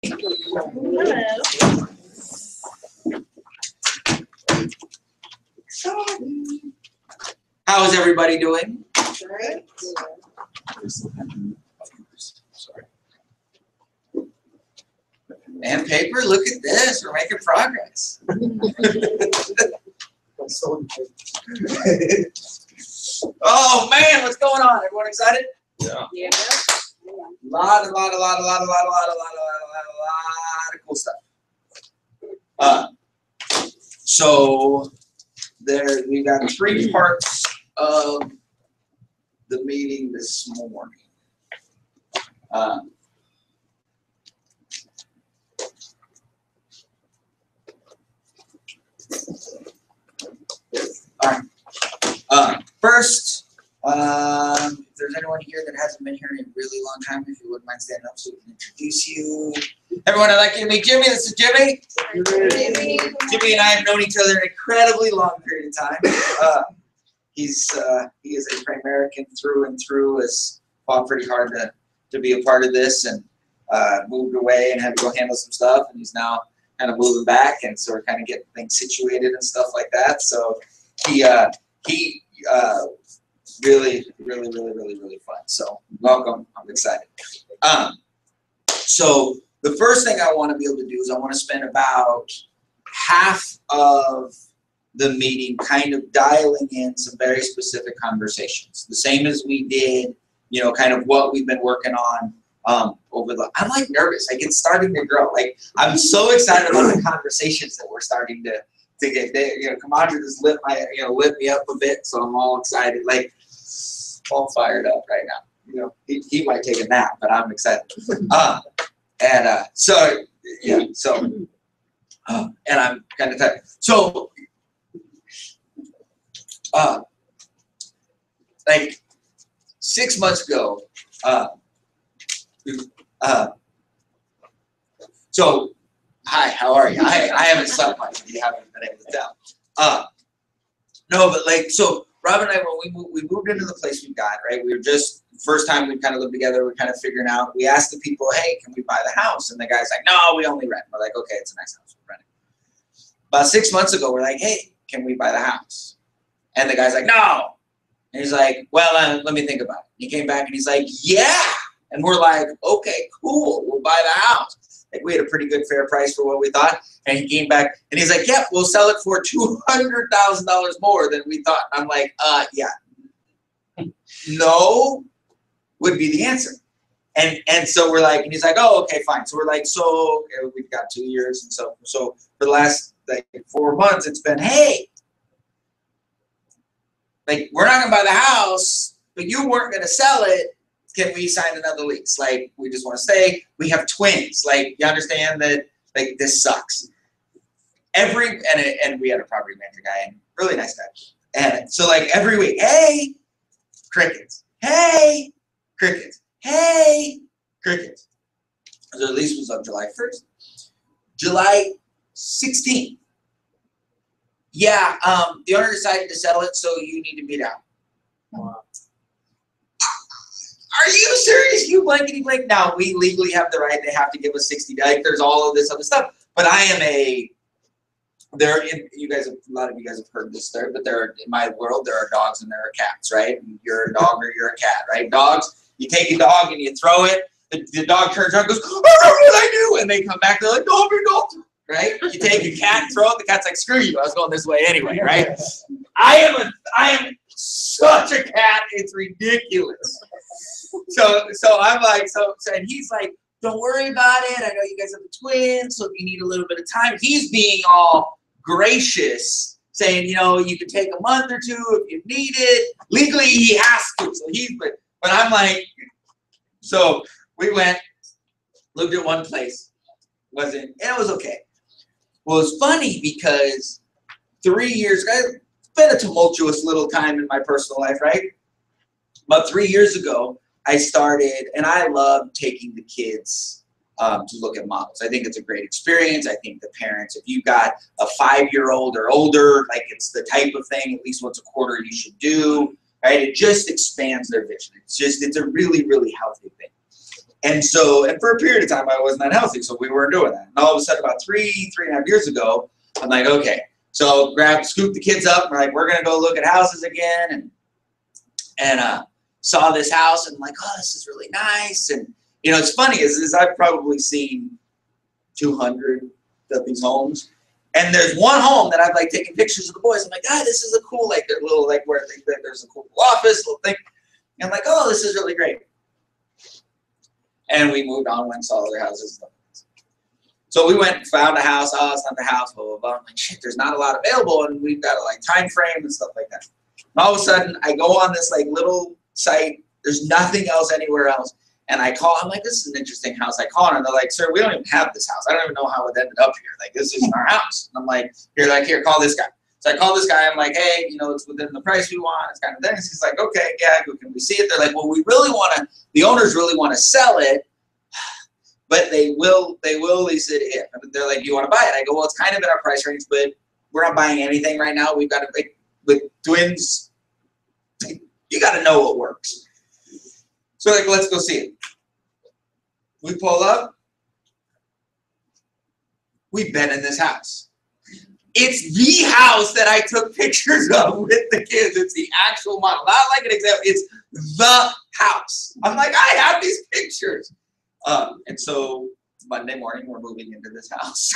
Hello. How is everybody doing? Great. Sorry. And paper, look at this. We're making progress. Oh man, what's going on? Everyone excited? Yeah. Yeah. A lot of cool stuff. So there, we got 3 parts of the meeting this morning. All right. First, if there's anyone here that hasn't been here in a really long time, if you wouldn't mind standing up so we can introduce you. Everyone, I'd like you to meet Jimmy. This is Jimmy. Jimmy and I have known each other an incredibly long period of time. He is a Primerican through and through. Has fought pretty hard to be a part of this, and moved away and had to go handle some stuff, and he's now kind of moving back, and so we're kind of getting things situated and stuff like that. So he really fun. So welcome. I'm excited. So the first thing I want to be able to do is I want to spend about half of the meeting kind of dialing in some very specific conversations, the same as we did, kind of what we've been working on over the. I'm like nervous. Like it's starting to grow. Like I'm so excited about the conversations that we're starting to get there. Commander just lit me up a bit, so I'm all excited, like all fired up right now. He might take a nap, but I'm excited. And I'm kind of tired. So, like 6 months ago, so hi, how are you? I haven't slept much, if you haven't been able to tell. No, but like, so Rob and I, when we moved into the place we got, right? We were just, first time we kind of lived together, we're kind of figuring out, we asked the people, hey, can we buy the house? And the guy's like, no, we only rent. We're like, okay, it's a nice house, we're renting. About 6 months ago, we're like, hey, can we buy the house? And the guy's like, no. And he's like, well, let me think about it. He came back and he's like, yeah. And we're like, okay, cool, we'll buy the house. Like we had a pretty good fair price for what we thought. And he came back and he's like, yeah, we'll sell it for $200,000 more than we thought. I'm like, yeah. No would be the answer. And so we're like, and he's like, oh, okay, fine. So we're like, so okay, we've got 2 years. And so for the last like 4 months, it's been, hey, like we're not gonna buy the house, but you weren't gonna sell it. Can we sign another lease? Like we just want to stay. We have twins. Like you understand that like this sucks. And we had a property manager guy and really nice guy. And so like every week, hey, crickets. Hey, crickets. Hey, crickets. So the lease was up July 1st. July 16th. Yeah, the owner decided to sell it, so you need to meet out. Wow. Are you serious? You blankety blank. Now we legally have the right. They have to give us 60 days. Like, there's all of this other stuff. But I am a. You guys, a lot of you guys have heard this there. But in my world, there are dogs and there are cats, right? You're a dog or you're a cat, right? Dogs. You take a dog and you throw it. The dog turns around and goes, I don't know what I do, and they come back. They're like, no, you're not. Right? You take a cat, throw it. The cat's like, screw you. I was going this way anyway, right? I am such a cat. It's ridiculous. So I'm like, and he's like, don't worry about it. I know you guys have the twins, so if you need a little bit of time. He's being all gracious, saying, you can take a month or two if you need it. Legally, he has to. So but I'm like, so we went, looked at one place, and it was okay. Well, it's funny because 3 years, it's been a tumultuous little time in my personal life, right? About 3 years ago, I started, and I love taking the kids to look at models. I think it's a great experience. I think the parents, if you've got a 5-year-old or older, like it's the type of thing at least once a quarter you should do, right? It just expands their vision. It's a really, really healthy thing. And so, and for a period of time, I wasn't that healthy, so we weren't doing that. And all of a sudden, about 3.5 years ago, I'm like, okay. So scooped the kids up, and we're like, we're gonna go look at houses again, and saw this house, and I'm like, oh, this is really nice. And you know, it's funny is I've probably seen 200 of these homes, and there's one home that I've like taken pictures of the boys. I'm like, ah, this is a cool, like their little, like where there's a cool office, little thing. And I'm like, oh, this is really great. And we moved on, went and saw other houses. So we went and found a house. Oh, it's not the house, blah, blah, blah. I'm like, shit, there's not a lot available, and we've got a like time frame and stuff like that. And all of a sudden, I go on this like little site. There's nothing else anywhere else. And I call, I'm like, this is an interesting house. I call, and they're like, sir, we don't even have this house. I don't even know how it ended up here. Like, this isn't our house. And I'm like, here, call this guy. So I call this guy. I'm like, hey, you know, it's within the price we want. It's kind of thing. He's like, okay, yeah, can we see it? They're like, well, we really want to, the owners really want to sell it, but they will lease it if. And they're like, you want to buy it? I go, well, it's kind of in our price range, but we're not buying anything right now. We've got to, like, with twins, you got to know what works. So like, let's go see it. We pull up. We've been in this house. It's the house that I took pictures of with the kids. It's the actual model. Not like an example. It's the house. I'm like, I have these pictures. And so Monday morning, we're moving into this house.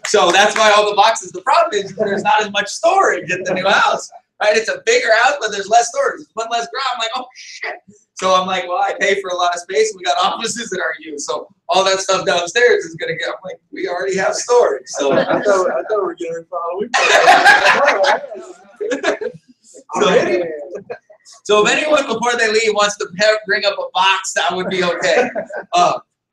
So that's why all the boxes, the problem is there's not as much storage at the new house. Right? It's a bigger house, but there's less storage. There's one less ground. I'm like, oh, shit. So I'm like, well, I pay for a lot of space. And we got offices that aren't used. So all that stuff downstairs is going to get, I'm like, we already have storage. So I thought we were getting So if anyone before they leave wants to bring up a box, that would be okay.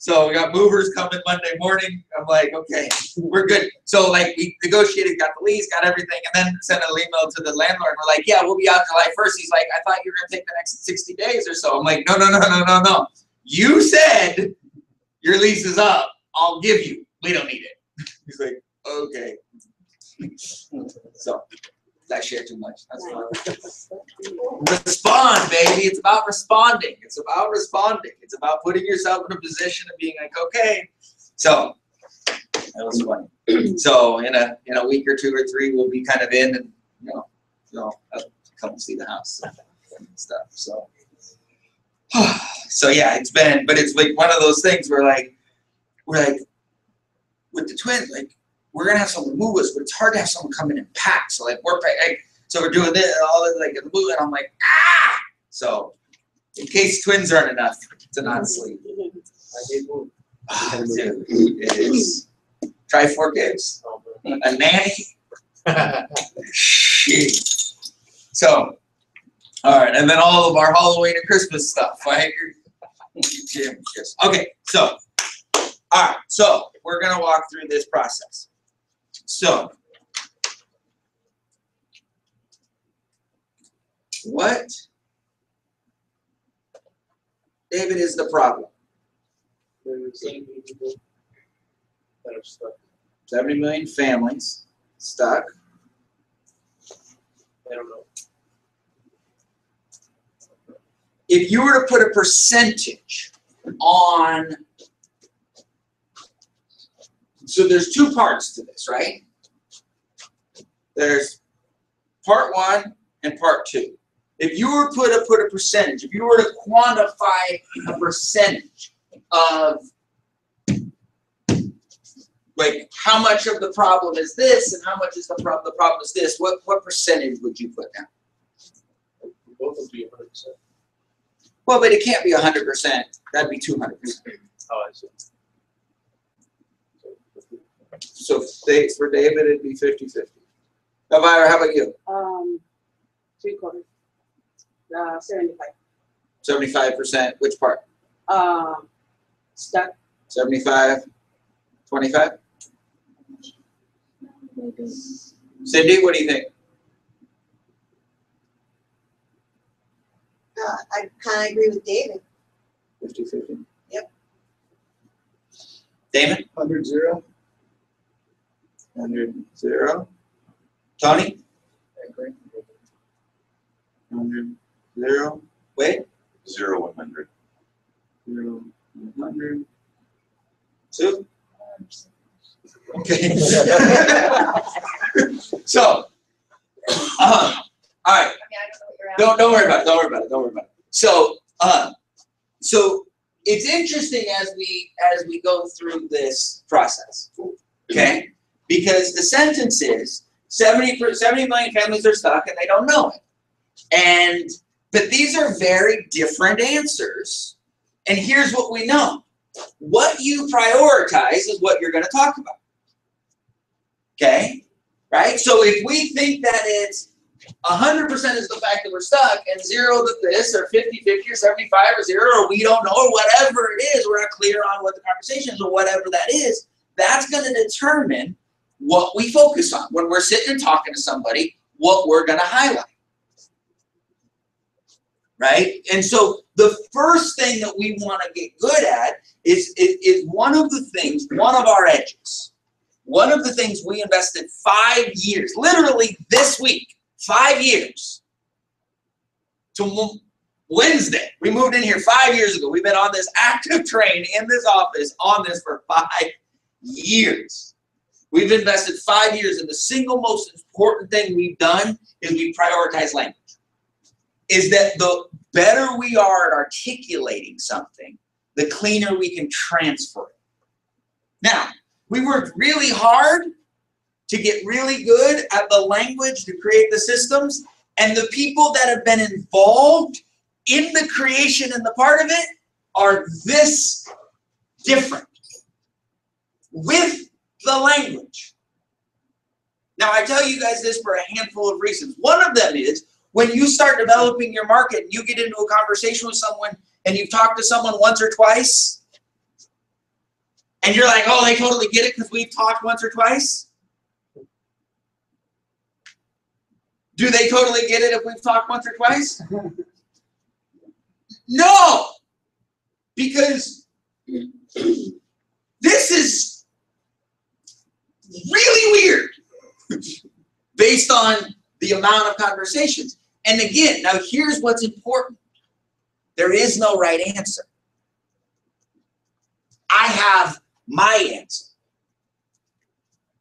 So we got movers coming Monday morning. I'm like, okay, we're good. So like we negotiated, got the lease, got everything, and then sent an email to the landlord. We're like, yeah, we'll be out July 1st. He's like, I thought you were gonna take the next 60 days or so. I'm like, no. You said your lease is up. I'll give you. We don't need it. He's like, okay. So I share too much. That's fine. Respond, baby. It's about responding. It's about responding. It's about putting yourself in a position of being like, okay. So that was funny. So in a week or two or three, we'll be kind of in, and come and see the house and stuff. So yeah, it's like one of those things where we're like with the twins, like, we're gonna have someone move us, but it's hard to have someone come in and pack. So like so we're doing this and all this, like the move, and I'm like, ah. So in case twins aren't enough to not sleep. Dude, it is. Try 4 kids, a nanny. Shit. So, all right, and then all of our Halloween and Christmas stuff. Right? Okay, so all right, so we're gonna walk through this process. So, what, David, is the problem? 70 million families stuck. I don't know. If you were to put a percentage on, so there's 2 parts to this, right? There's part 1 and part 2. If you were to put a percentage, if you were to quantify a percentage of like how much of the problem is this and how much is the problem is this, what percentage would you put down? Both would be 100%. Well, but it can't be 100%. That'd be 200%. Oh, I see. So for David, it'd be 50-50. Elvira, how about you? 3/4. 75. 75%. Which part? Stuck. 75. 25. Maybe. Cindy, what do you think? I kind of agree with David. 50-50. Yep. Damon? 100-0. 100-0. Tony? I agree. 100-0. Wade? 0-100. 0, 100. 2. Okay. So, all right. Don't worry about it. Don't worry about it. Don't worry about it. So, so it's interesting as we go through this process, okay? Because the sentence is 70 million families are stuck and they don't know it. But these are very different answers. And here's what we know. What you prioritize is what you're going to talk about. Okay? Right? So if we think that it's 100% is the fact that we're stuck and 0 to this or 50-50 or 75 or 0 or we don't know or whatever it is, we're not clear on what the conversation is or whatever that is, that's going to determine what we focus on. When we're sitting and talking to somebody, what we're going to highlight. Right? And so the first thing that we want to get good at is one of the things, one of our edges. One of the things we invested 5 years, literally this week, 5 years, to Wednesday. We moved in here 5 years ago. We've been on this active train in this office on this for 5 years. We've invested 5 years, and the single most important thing we've done is we prioritize language. Is that the better we are at articulating something, the cleaner we can transfer it. Now, we worked really hard to get really good at the language to create the systems, and the people that have been involved in the creation and the part of it are this different with the language. Now, I tell you guys this for a handful of reasons. One of them is when you start developing your market and you get into a conversation with someone and you've talked to someone once or twice, and you're like, oh, they totally get it because we've talked once or twice. Do they totally get it if we've talked once or twice? No! Because this is really weird based on the amount of conversations. And again, now here's what's important. There is no right answer. I have my answer.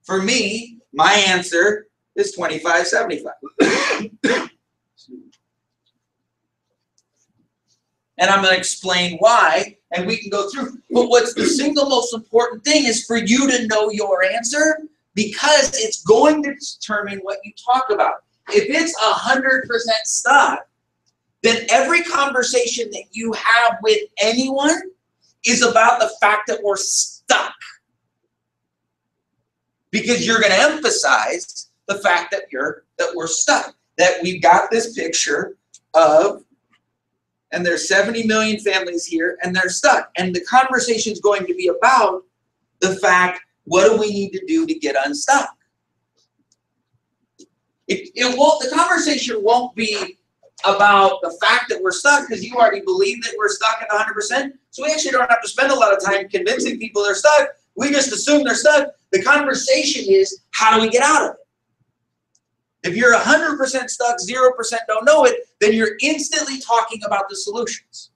For me, my answer is 25-75. And I'm going to explain why, and we can go through. But what's the single most important thing is for you to know your answer, because it's going to determine what you talk about. If it's 100% stuck, then every conversation that you have with anyone is about the fact that we're stuck. Because you're going to emphasize the fact that we're stuck. That we've got this picture of, and there's 70 million families here, and they're stuck. And the conversation is going to be about the fact, what do we need to do to get unstuck? The conversation won't be about the fact that we're stuck, because you already believe that we're stuck at 100%. So we actually don't have to spend a lot of time convincing people they're stuck. We just assume they're stuck. The conversation is, how do we get out of it? If you're 100% stuck, 0% don't know it, then you're instantly talking about the solutions.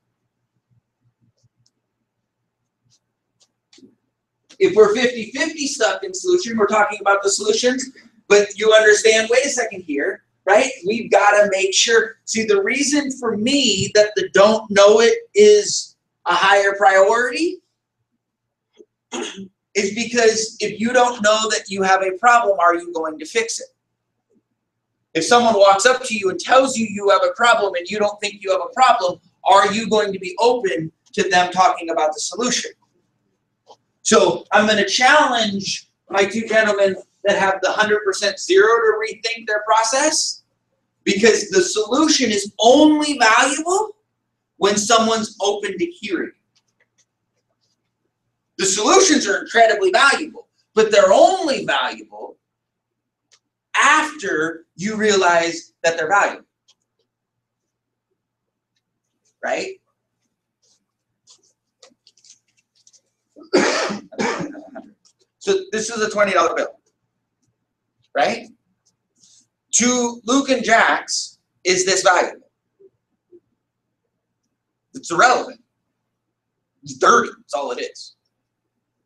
If we're 50-50 stuck in solution, we're talking about the solutions, but you understand, wait a second here, right? We've got to make sure. See, the reason for me that the don't know it is a higher priority is because if you don't know that you have a problem, are you going to fix it? If someone walks up to you and tells you you have a problem and you don't think you have a problem, are you going to be open to them talking about the solution? So I'm going to challenge my two gentlemen that have the 100% zero to rethink their process, because the solution is only valuable when someone's open to hearing. The solutions are incredibly valuable, but they're only valuable after you realize that they're valuable. Right? So this is a $20 bill. Right? To Luke and Jax, is this valuable? It's irrelevant. It's dirty. That's all it is.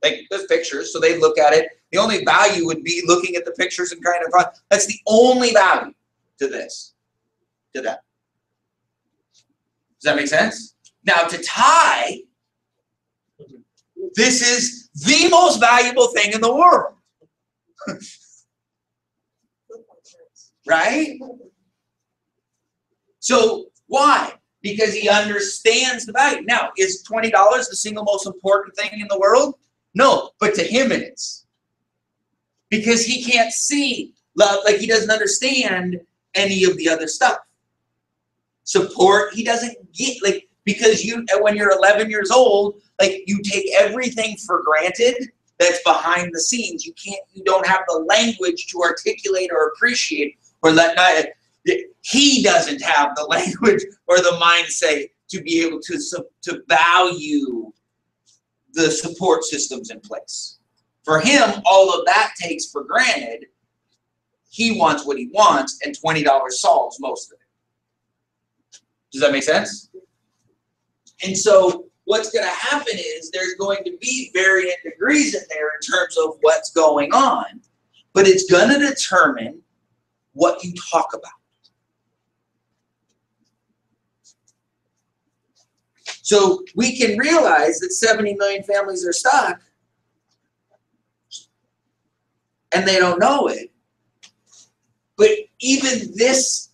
Like, there's pictures, so they look at it. The only value would be looking at the pictures and kind of, that's the only value to this, to that. Does that make sense? Now, to Ty, this is the most valuable thing in the world. Right? So, why? Because he understands the value. Now, is $20 the single most important thing in the world? No, but to him it is. Because he can't see love, like he doesn't understand any of the other stuff. Support, he doesn't get, like, because when you're 11 years old, like, you take everything for granted that's behind the scenes. You don't have the language to articulate or appreciate or he doesn't have the language or the mindset to be able to value the support systems in place. For him, all of that takes for granted. He wants what he wants, and $20 solves most of it. Does that make sense? And so what's going to happen is there's going to be varying degrees in there in terms of what's going on, but it's going to determine what you talk about. So we can realize that 70 million families are stuck and they don't know it. But even this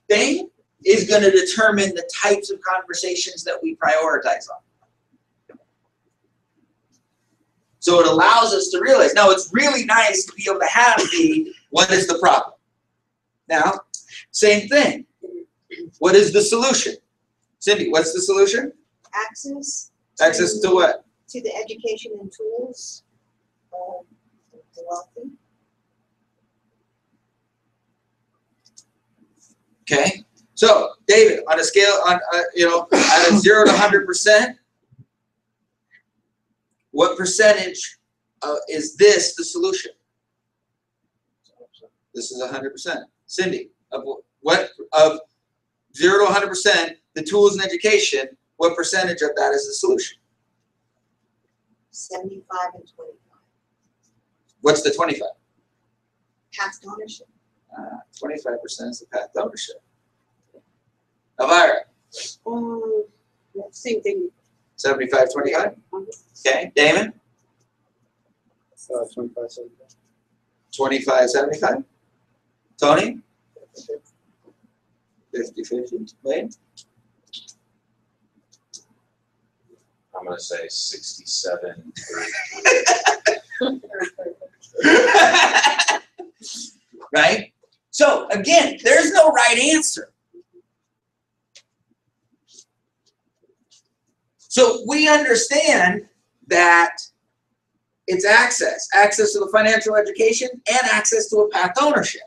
thing is going to determine the types of conversations that we prioritize on. So it allows us to realize. Now, it's really nice to be able to have the, what is the problem? Now, same thing. What is the solution? Cindy, what's the solution? Access. Access to what? To the education and tools of the wealthy. Okay. So, David, on a scale, out of 0 to 100%, what percentage is this the solution? This is 100%. Cindy, of 0 to 100%, the tools and education, what percentage of that is the solution? 75 and 25. What's the 25? Past ownership. 25% is the path to ownership. Elvira, Same thing. 75, 25? Okay. Damon? 25, 75. 25, 75? Tony? 50, 50. Wayne? I'm going to say 67. Right? So, again, there's no right answer. So, we understand that it's access to the financial education and access to a path to ownership.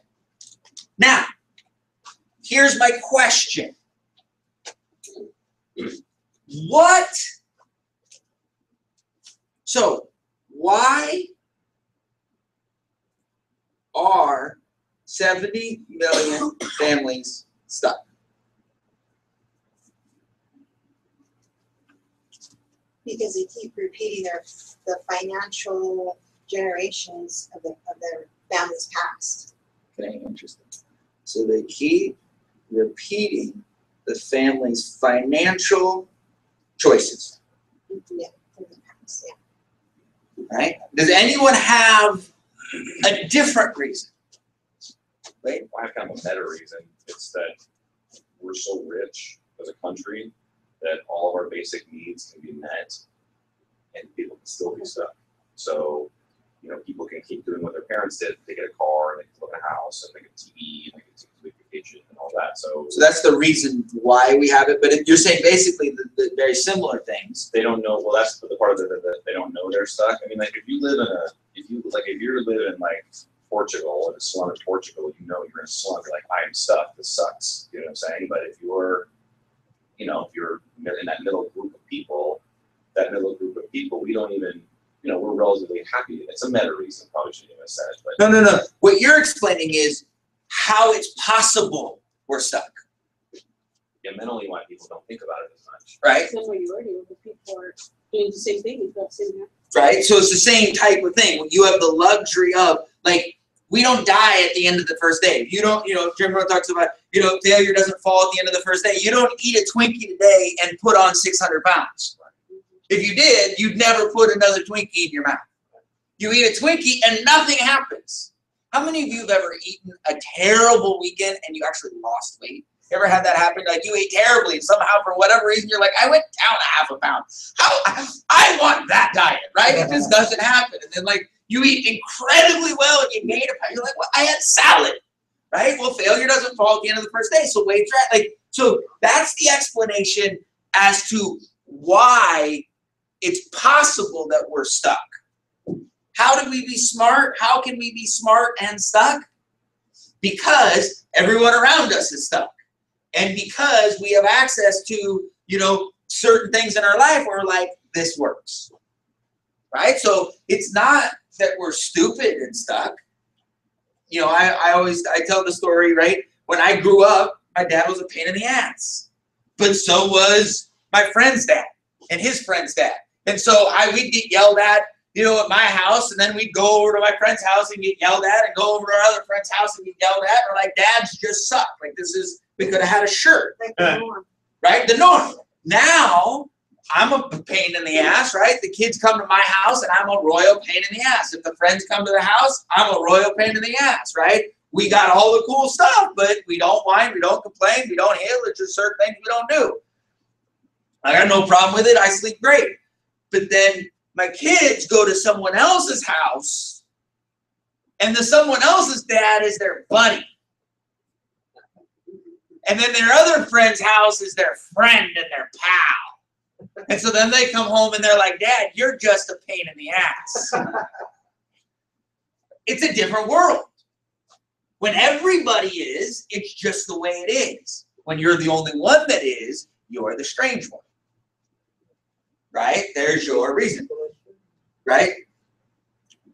Now, here's my question. So, why are 70 million families stuck? Because they keep repeating the financial generations of their family's past. Okay, interesting. So they keep repeating the family's financial choices. Yeah, from the past, yeah. Right? Does anyone have a different reason? Wait. I have kind of a meta reason. It's that we're so rich as a country that all of our basic needs can be met and people can still be stuck. So, people can keep doing what their parents did. They get a car and they can live in a house and they get a TV and they can take a vacation and all that. So that's the reason why we have it. But if you're saying basically the very similar things. they don't know. Well, that's the part of it that they don't know they're stuck. I mean, like if you live in if you're living in like Portugal, in a slum in Portugal, you're in a slum. You're like, I am stuck. This sucks. You know what I'm saying? But if you're in that middle group of people, we don't even, we're relatively happy. It's a meta reason, probably shouldn't even have said it. But No. What you're explaining is how it's possible we're stuck. Yeah, mentally, why people don't think about it as much. Right? It's the majority of the people are Doing the same thing, it's got the same. right? So it's the same type of thing. You have the luxury of, like, we don't die at the end of the first day. You don't, Jim Rohn talks about, failure doesn't fall at the end of the first day. You don't eat a Twinkie today and put on 600 pounds. If you did, you'd never put another Twinkie in your mouth. You eat a Twinkie and nothing happens. How many of you have ever eaten a terrible weekend and you actually lost weight? You ever had that happen? Like, you ate terribly and somehow, for whatever reason, you're like, I went down a half a pound. I want that diet, right? It just doesn't happen. And then, like, you eat incredibly well and you gain a pound. You're like, well, I had salad, right? Well, failure doesn't fall at the end of the first day. So weight track, so that's the explanation as to why it's possible that we're stuck. How do we be smart? How can we be smart and stuck? Because everyone around us is stuck. And because we have access to, certain things in our life where, like, this works. Right? So it's not that we're stupid and stuck. I tell the story, right? When I grew up, my dad was a pain in the ass. But so was my friend's dad and his friend's dad. And so we'd get yelled at, at my house, and then we'd go over to my friend's house and get yelled at, and go over to our other friend's house and get yelled at. Or like, dads just suck. Like, we could have had a shirt. Like the norm. Right? The norm. Now, I'm a pain in the ass, right? The kids come to my house and I'm a royal pain in the ass. If the friends come to the house, I'm a royal pain in the ass, right? We got all the cool stuff, but we don't whine, we don't complain, we don't hail. There's just certain things we don't do. I got no problem with it. I sleep great. But then my kids go to someone else's house and someone else's dad is their buddy. And then their other friend's house is their friend and their pal. And so then they come home and they're like, Dad, you're just a pain in the ass. It's a different world. When everybody is, it's just the way it is. When you're the only one that is, you're the strange one. Right? There's your reason. Right?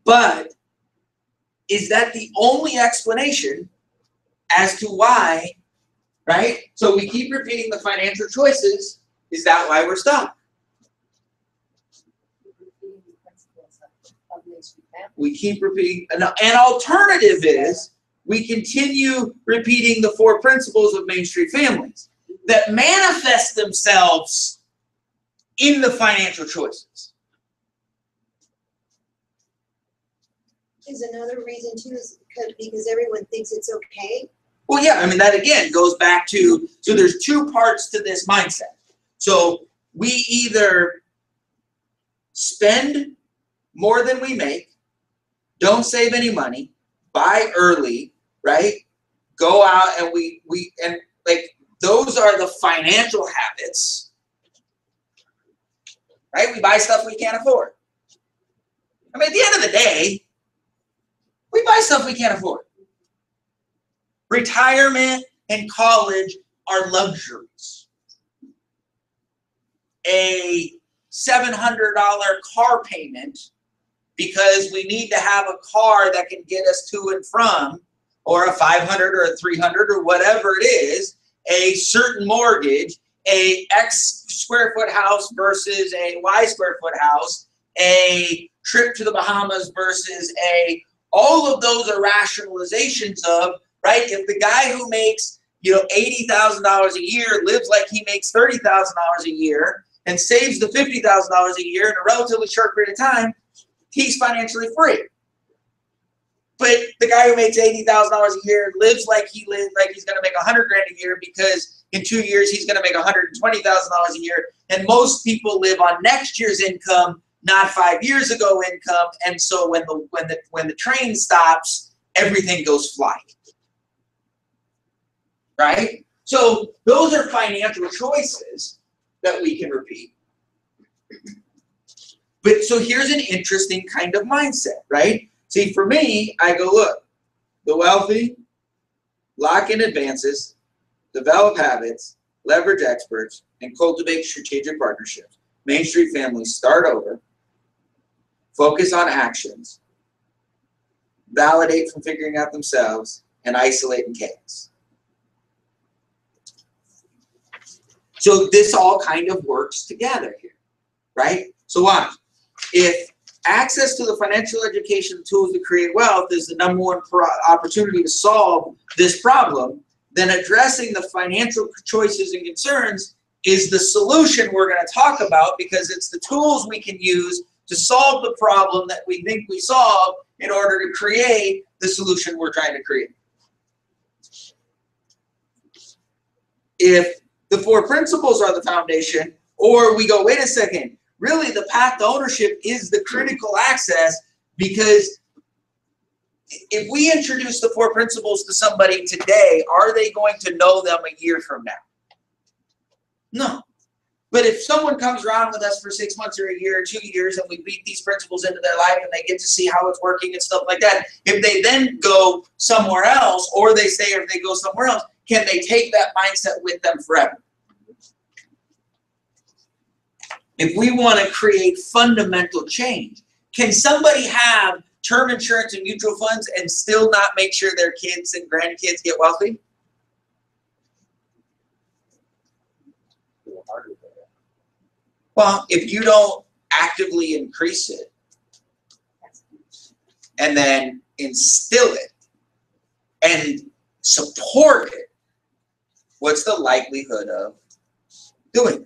But is that the only explanation as to why, right? So we keep repeating the financial choices. Is that why we're stuck? We keep repeating. An alternative is we continue repeating the 4 principles of Main Street families that manifest themselves in the financial choices. Is another reason too is because everyone thinks it's okay. Well, yeah, I mean, that again goes back to, so there's 2 parts to this mindset. So we either spend more than we make, don't save any money, buy early, right? Go out and and like, those are the financial habits, right? We buy stuff we can't afford. I mean, at the end of the day, we buy stuff we can't afford. Retirement and college are luxuries. A $700 car payment because we need to have a car that can get us to and from, or a 500 or a 300 or whatever it is, a certain mortgage, a X square foot house versus a Y square foot house, a trip to the Bahamas versus all of those are rationalizations of, right? If the guy who makes, $80,000 a year lives like he makes $30,000 a year and saves the $50,000 a year in a relatively short period of time, he's financially free. But the guy who makes $80,000 a year lives like he's going to make $100,000 a year because in 2 years he's going to make $120,000 a year. And most people live on next year's income, not 5 years ago income. And so when the train stops, everything goes flying. Right? So those are financial choices that we can repeat. But so here's an interesting kind of mindset, right? See, for me, I go, look, the wealthy lock in advances, develop habits, leverage experts, and cultivate strategic partnerships. Main Street families start over, focus on actions, validate from figuring out themselves, and isolate in chaos. So this all kind of works together here, right? So watch. If access to the financial education tools to create wealth is the number one opportunity to solve this problem, then addressing the financial choices and concerns is the solution we're going to talk about, because it's the tools we can use to solve the problem that we think we solve in order to create the solution we're trying to create. If the 4 principles are the foundation, or we go, wait a second, really the path to ownership is the critical access, because if we introduce the 4 principles to somebody today, are they going to know them a year from now? No. But if someone comes around with us for 6 months or a year or 2 years and we beat these principles into their life and they get to see how it's working and stuff like that, if they then go somewhere else, or they stay, or if they go somewhere else, can they take that mindset with them forever? If we want to create fundamental change, can somebody have term insurance and mutual funds and still not make sure their kids and grandkids get wealthy? Well, if you don't actively increase it and then instill it and support it, what's the likelihood of doing it?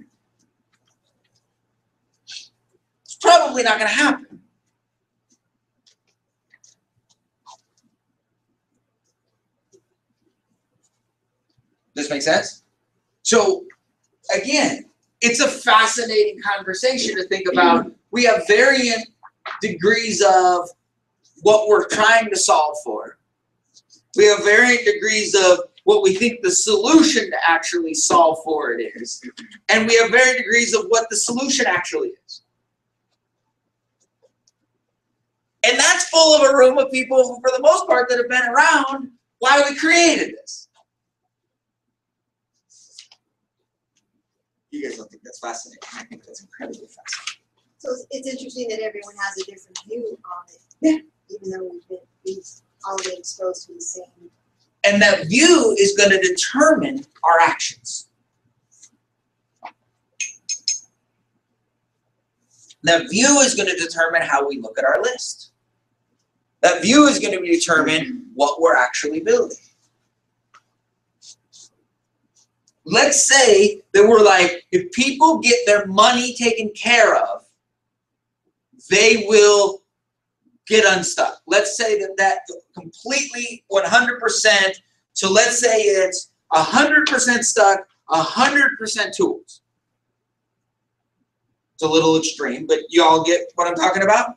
It's probably not going to happen. Does this make sense? So, again, it's a fascinating conversation to think about. We have varying degrees of what we're trying to solve for. We have varying degrees of what we think the solution to actually solve for it is. And we have varying degrees of what the solution actually is. And that's full of a room of people who, for the most part, that have been around why we created this. You guys don't think that's fascinating? I think that's incredibly fascinating. So it's interesting that everyone has a different view on it. Yeah. Even though we've all been exposed to the same. And that view is going to determine our actions. That view is going to determine how we look at our list. That view is going to determine what we're actually building. Let's say that we're like, if people get their money taken care of, they will get unstuck. Let's say that completely 100%. So let's say it's 100% stuck, 100% tools. It's a little extreme, but you all get what I'm talking about?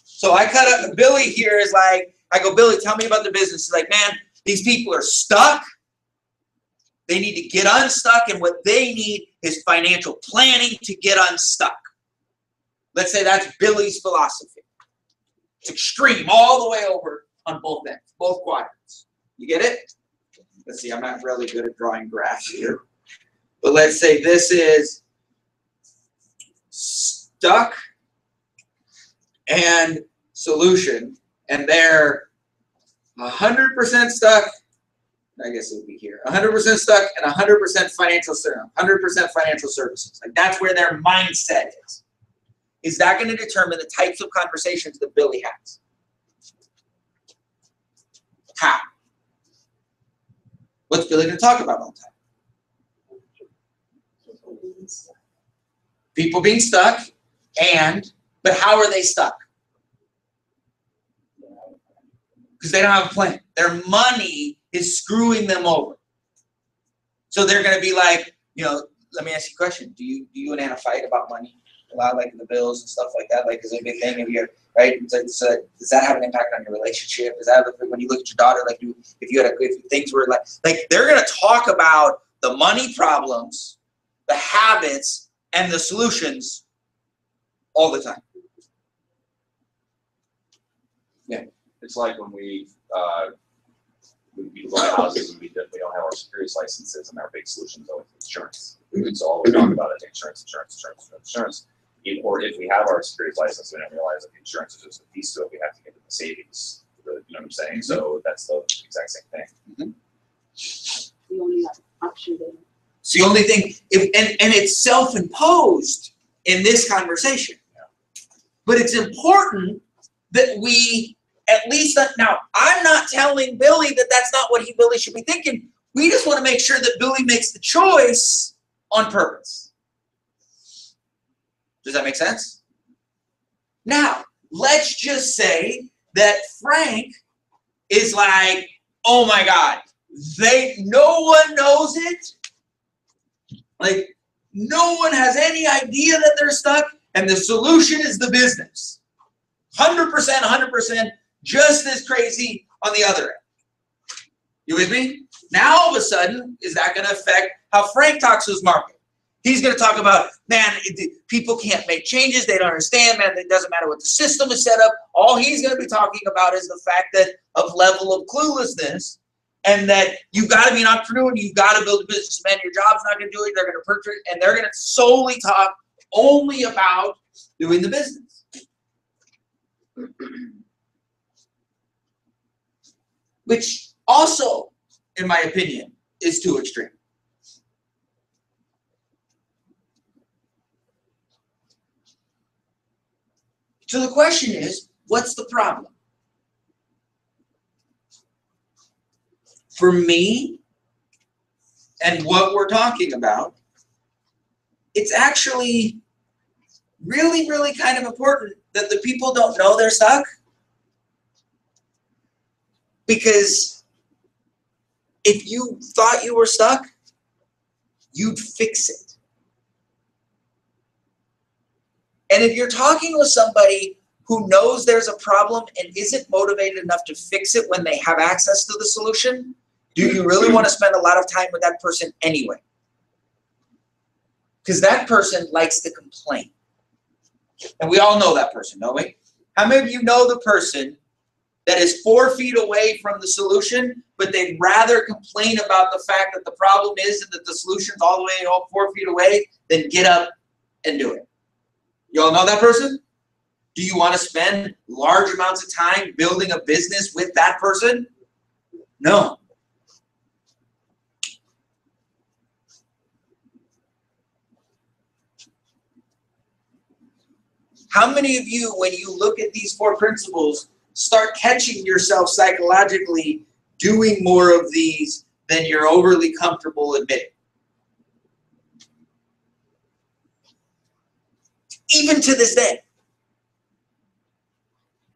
So I cut up, Billy here is like, I go, Billy, tell me about the business. He's like, man, these people are stuck. They need to get unstuck, and what they need is financial planning to get unstuck. Let's say that's Billy's philosophy. It's extreme all the way over on both ends, both quadrants. You get it? Let's see, I'm not really good at drawing graphs here. But let's say this is stuck and solution, and they're 100% stuck. I guess it would be here. 100% stuck and 100% financial service, 100% financial services. Like that's where their mindset is. Is that going to determine the types of conversations that Billy has? How? What's Billy going to talk about all the time? People being stuck, but how are they stuck? Because they don't have a plan. Their money is screwing them over. So they're going to be like, you know, let me ask you a question. Do you and Anna fight about money? A lot, like the bills and stuff like that? Like, is it a big thing if you're, right? Does that have an impact on your relationship? Is that, when you look at your daughter, like, if things were like they're going to talk about the money problems, the habits, and the solutions all the time. Yeah. It's like when we buy houses and we don't have our securities licenses, and our big solution is always insurance. So all we talk about is insurance. Or if we have our securities license, we don't realize that the insurance is just a piece to it. We have to get to the savings. You know what I'm saying? So that's the exact same thing. The only option there. It's the only thing, and it's self-imposed. in this conversation. But it's important that we at least, now, I'm not telling Billy that that's not what he really should be thinking. We just want to make sure that Billy makes the choice on purpose. Does that make sense? Now, let's just say that Frank is like, oh my God, no one knows it. Like, no one has any idea that they're stuck, and the solution is the business. 100%, just as crazy on the other end. You with me? Now, all of a sudden, is that going to affect how Frank talks to his market? He's going to talk about, man, people can't make changes. They don't understand, man. It doesn't matter what the system is set up. All he's going to be talking about is the fact that of level of cluelessness, and that you've got to be an entrepreneur and you've got to build a business. Man, your job's not going to do it. They're going to purchase, and they're going to solely talk only about doing the business. Which also, in my opinion, is too extreme. So the question is, what's the problem? For me, and what we're talking about, it's actually really, really kind of important that the people don't know they're stuck. Because if you thought you were stuck, you'd fix it. And if you're talking with somebody who knows there's a problem and isn't motivated enough to fix it when they have access to the solution, do you really want to spend a lot of time with that person anyway? Because that person likes to complain. And we all know that person, don't we? How many of you know the person that is 4 feet away from the solution, but they'd rather complain about the fact that the problem is and that the solution's all the way 4 feet away than get up and do it? You all know that person? Do you want to spend large amounts of time building a business with that person? No. How many of you, when you look at these 4 principles, start catching yourself psychologically doing more of these than you're overly comfortable admitting? Even to this day.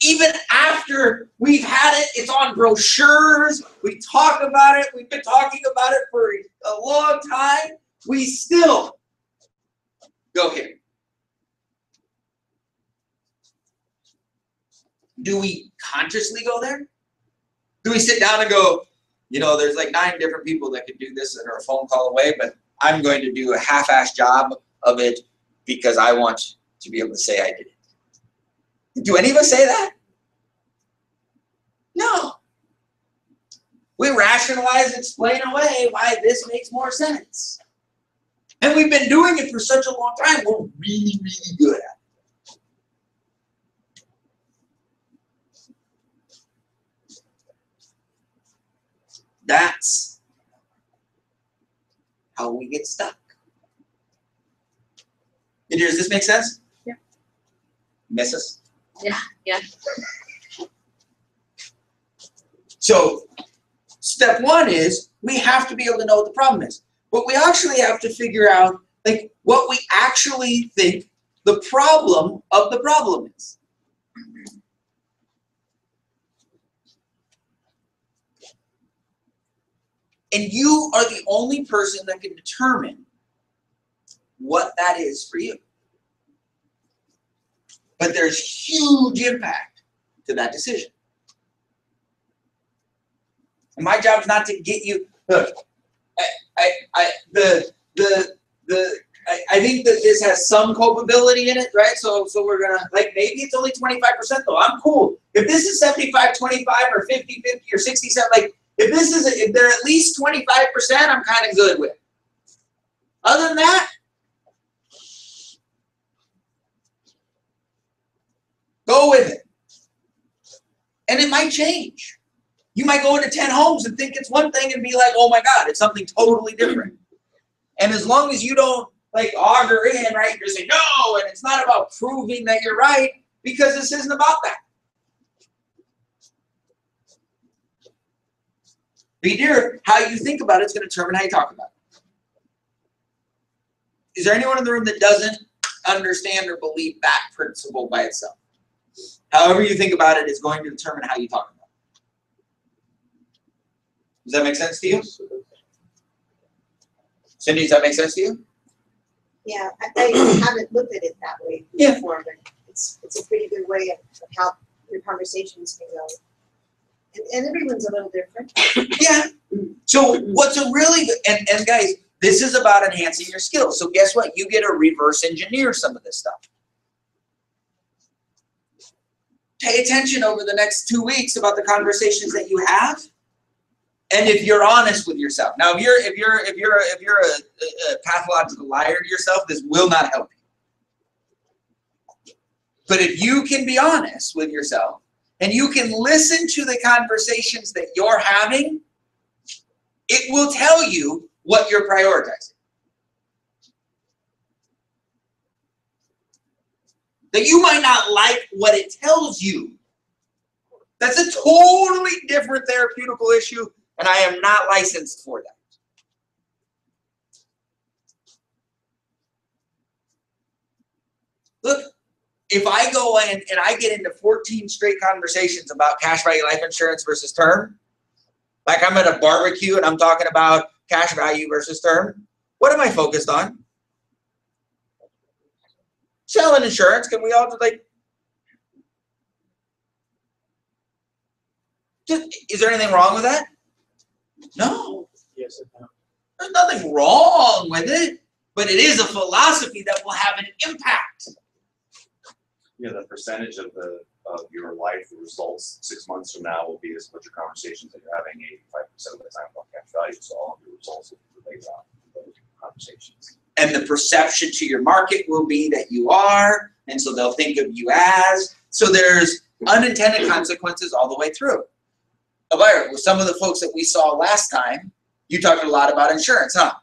Even after we've had it, it's on brochures, we talk about it, we've been talking about it for a long time, we still go here. Do we consciously go there? Do we sit down and go, you know, there's like 9 different people that could do this that are a phone call away, but I'm going to do a half-assed job of it because I want to be able to say I did it. Do any of us say that? No. We rationalize and explain away why this makes more sense. And we've been doing it for such a long time, we're really, really good at it. That's how we get stuck. Does this make sense? Yeah. Misses? Yeah. So, step 1 is we have to be able to know what the problem is. But we actually have to figure out like what we actually think the problem of the problem is. And you are the only person that can determine what that is for you. But there's huge impact to that decision. And my job is not to get you. Look, I think that this has some culpability in it, right? So we're gonna like maybe it's only 25% though. I'm cool. If this is 75-25 or 50-50 or 60-70, like. If they're at least 25%, I'm kind of good with. Other than that, go with it. And it might change. You might go into 10 homes and think it's one thing and be like, oh my God, it's something totally different. And as long as you don't, like auger in, right? You're saying no, and it's not about proving that you're right, because this isn't about that. Be dear, how you think about it is going to determine how you talk about it. Is there anyone in the room that doesn't understand or believe that principle by itself? However you think about it is going to determine how you talk about it. Does that make sense to you? Cindy, does that make sense to you? Yeah, I haven't looked at it that way Yeah. before, but it's a pretty good way of how your conversations can go. And everyone's a little different. Yeah. So what's a really good, and guys, this is about enhancing your skills. So guess what? You get to reverse engineer some of this stuff. Pay attention over the next 2 weeks about the conversations that you have, and if you're honest with yourself. Now, if you're a pathological liar to yourself, this will not help you. But if you can be honest with yourself, and you can listen to the conversations that you're having, it will tell you what you're prioritizing. That you might not like what it tells you. That's a totally different therapeutical issue, and I am not licensed for that. Look, if I go in and I get into 14 straight conversations about cash value life insurance versus term, like I'm at a barbecue and I'm talking about cash value versus term, what am I focused on? Selling insurance. Can we all is there anything wrong with that? No. Yes, and no. There's nothing wrong with it, but it is a philosophy that will have an impact. Yeah, the percentage of your life, the results 6 months from now will be as what your conversations that you're having 85% of the time about cash value. So all of your results will be related on those conversations. And the perception to your market will be that you are, and so they'll think of you as. So there's unintended consequences all the way through. Elvira, with some of the folks that we saw last time, you talked a lot about insurance, huh?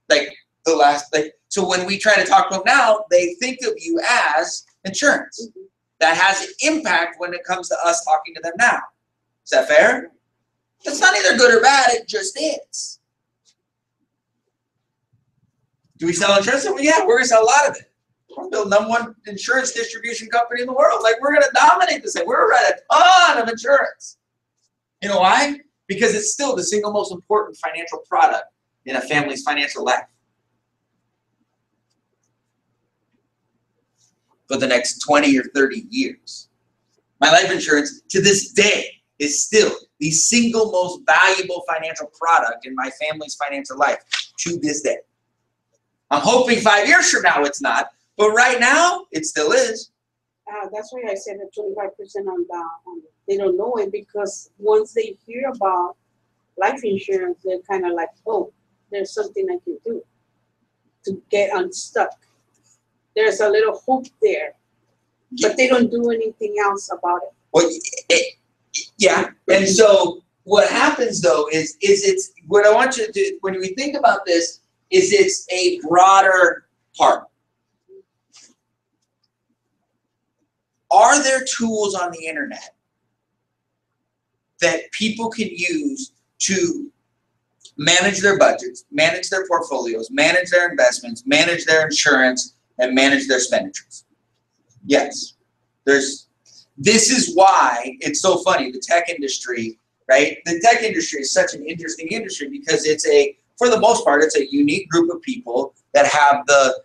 Like the last, so when we try to talk to them now, they think of you as insurance. That has an impact when it comes to us talking to them now. Is that fair? It's not either good or bad, it just is. Do we sell insurance? Well, yeah, we're gonna sell a lot of it. We're building #1 insurance distribution company in the world. Like, we're gonna dominate this thing. We're gonna write a ton of insurance. You know why? Because it's still the single most important financial product in a family's financial life. For the next 20 or 30 years. My life insurance, to this day, is still the single most valuable financial product in my family's financial life, to this day. I'm hoping 5 years from now it's not, but right now, it still is. That's why I said that 25% on the, they don't know it, because once they hear about life insurance, they're kind of like, oh, there's something I can do to get unstuck. There's a little hope there, but they don't do anything else about it. Well, yeah, and so what happens though is it's, what I want you to do, when we think about this, is it's a broader part. Are there tools on the internet that people can use to manage their budgets, manage their portfolios, manage their investments, manage their insurance, and manage their expenditures? Yes. This is why it's so funny, the tech industry, right? The tech industry is such an interesting industry because it's for the most part, it's a unique group of people that have the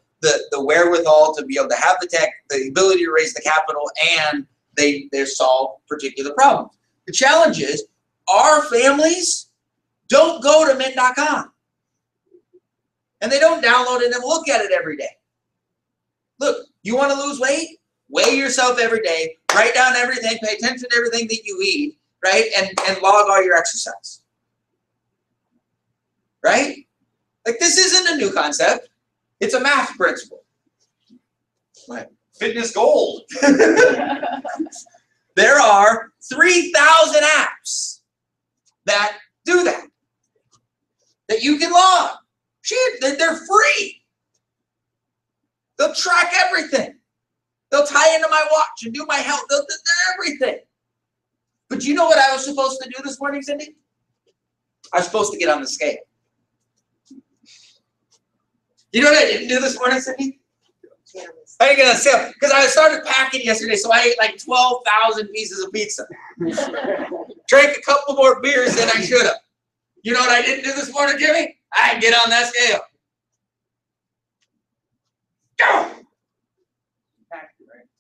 wherewithal to be able to have the tech, the ability to raise the capital, and they solve particular problems. The challenge is, our families don't go to mint.com. And they don't download it and look at it every day. Look, you want to lose weight? Weigh yourself every day, write down everything, pay attention to everything that you eat, right? And log all your exercise. Right? Like, this isn't a new concept. It's a math principle. Right. Fitness gold. There are 3,000 apps that do that you can log. Shit, they're free. They'll track everything. They'll tie into my watch and do my health. They'll do everything. But you know what I was supposed to do this morning, Cindy? I was supposed to get on the scale. You know what I didn't do this morning, Cindy? I didn't get on the scale because I started packing yesterday, so I ate like 12,000 pieces of pizza. Drank a couple more beers than I should have. You know what I didn't do this morning, Jimmy? I didn't get on that scale. Go!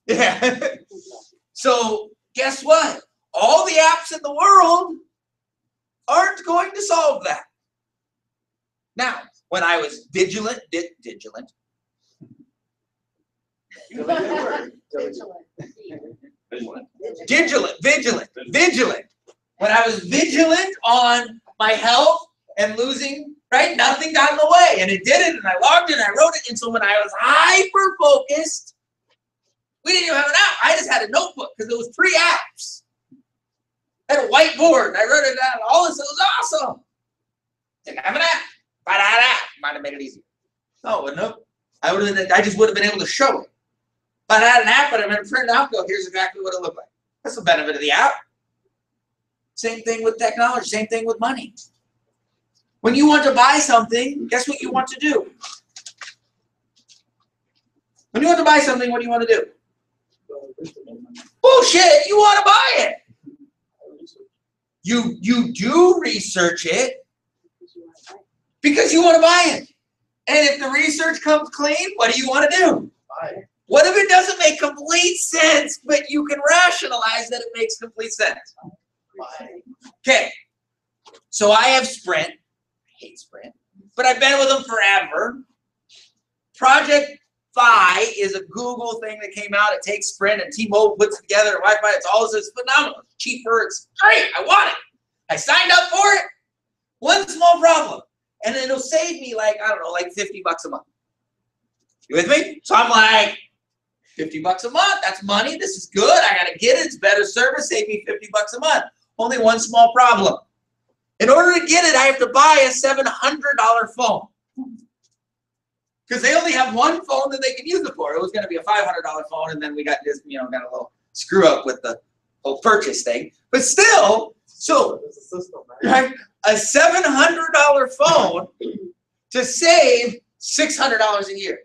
Yeah. So guess what? All the apps in the world aren't going to solve that. Now, when I was vigilant. Vigilant. When I was vigilant on my health and losing, right? Nothing got in the way. And it did it, and I logged in, and I wrote it. And so when I was hyper-focused, we didn't even have an app. I just had a notebook because there was 3 apps. I had a whiteboard, and I wrote it down. All this, it was awesome. Didn't have an app. If I'd had an app, might have made it easier. No, wouldn't have. I just would have been able to show it. If I had an app, I'd have been printed out and go, here's exactly what it looked like. That's the benefit of the app. Same thing with technology, same thing with money. When you want to buy something, guess what you want to do? When you want to buy something, what do you want to do? Bullshit, you want to buy it. You do research it because you want to buy it. And if the research comes clean, what do you want to do? Buy it. What if it doesn't make complete sense, but you can rationalize that it makes complete sense? Okay, so I have Sprint. I hate Sprint, but I've been with them forever. Project Fi is a Google thing that came out. It takes Sprint and T-Mobile puts it together and Wi-Fi. It's all this phenomenal. It's cheaper. It's great. I want it. I signed up for it. One small problem, and it'll save me like, I don't know, like $50 a month. You with me? So I'm like, $50 a month. That's money. This is good. I gotta get it. It's better service. Save me $50 a month. Only one small problem. In order to get it, I have to buy a $700 phone. Because they only have one phone that they can use it for. It was going to be a $500 phone, and then we got this, got a little screw up with the whole purchase thing. But still, so It's a system, man. right, a $700 phone to save $600 a year.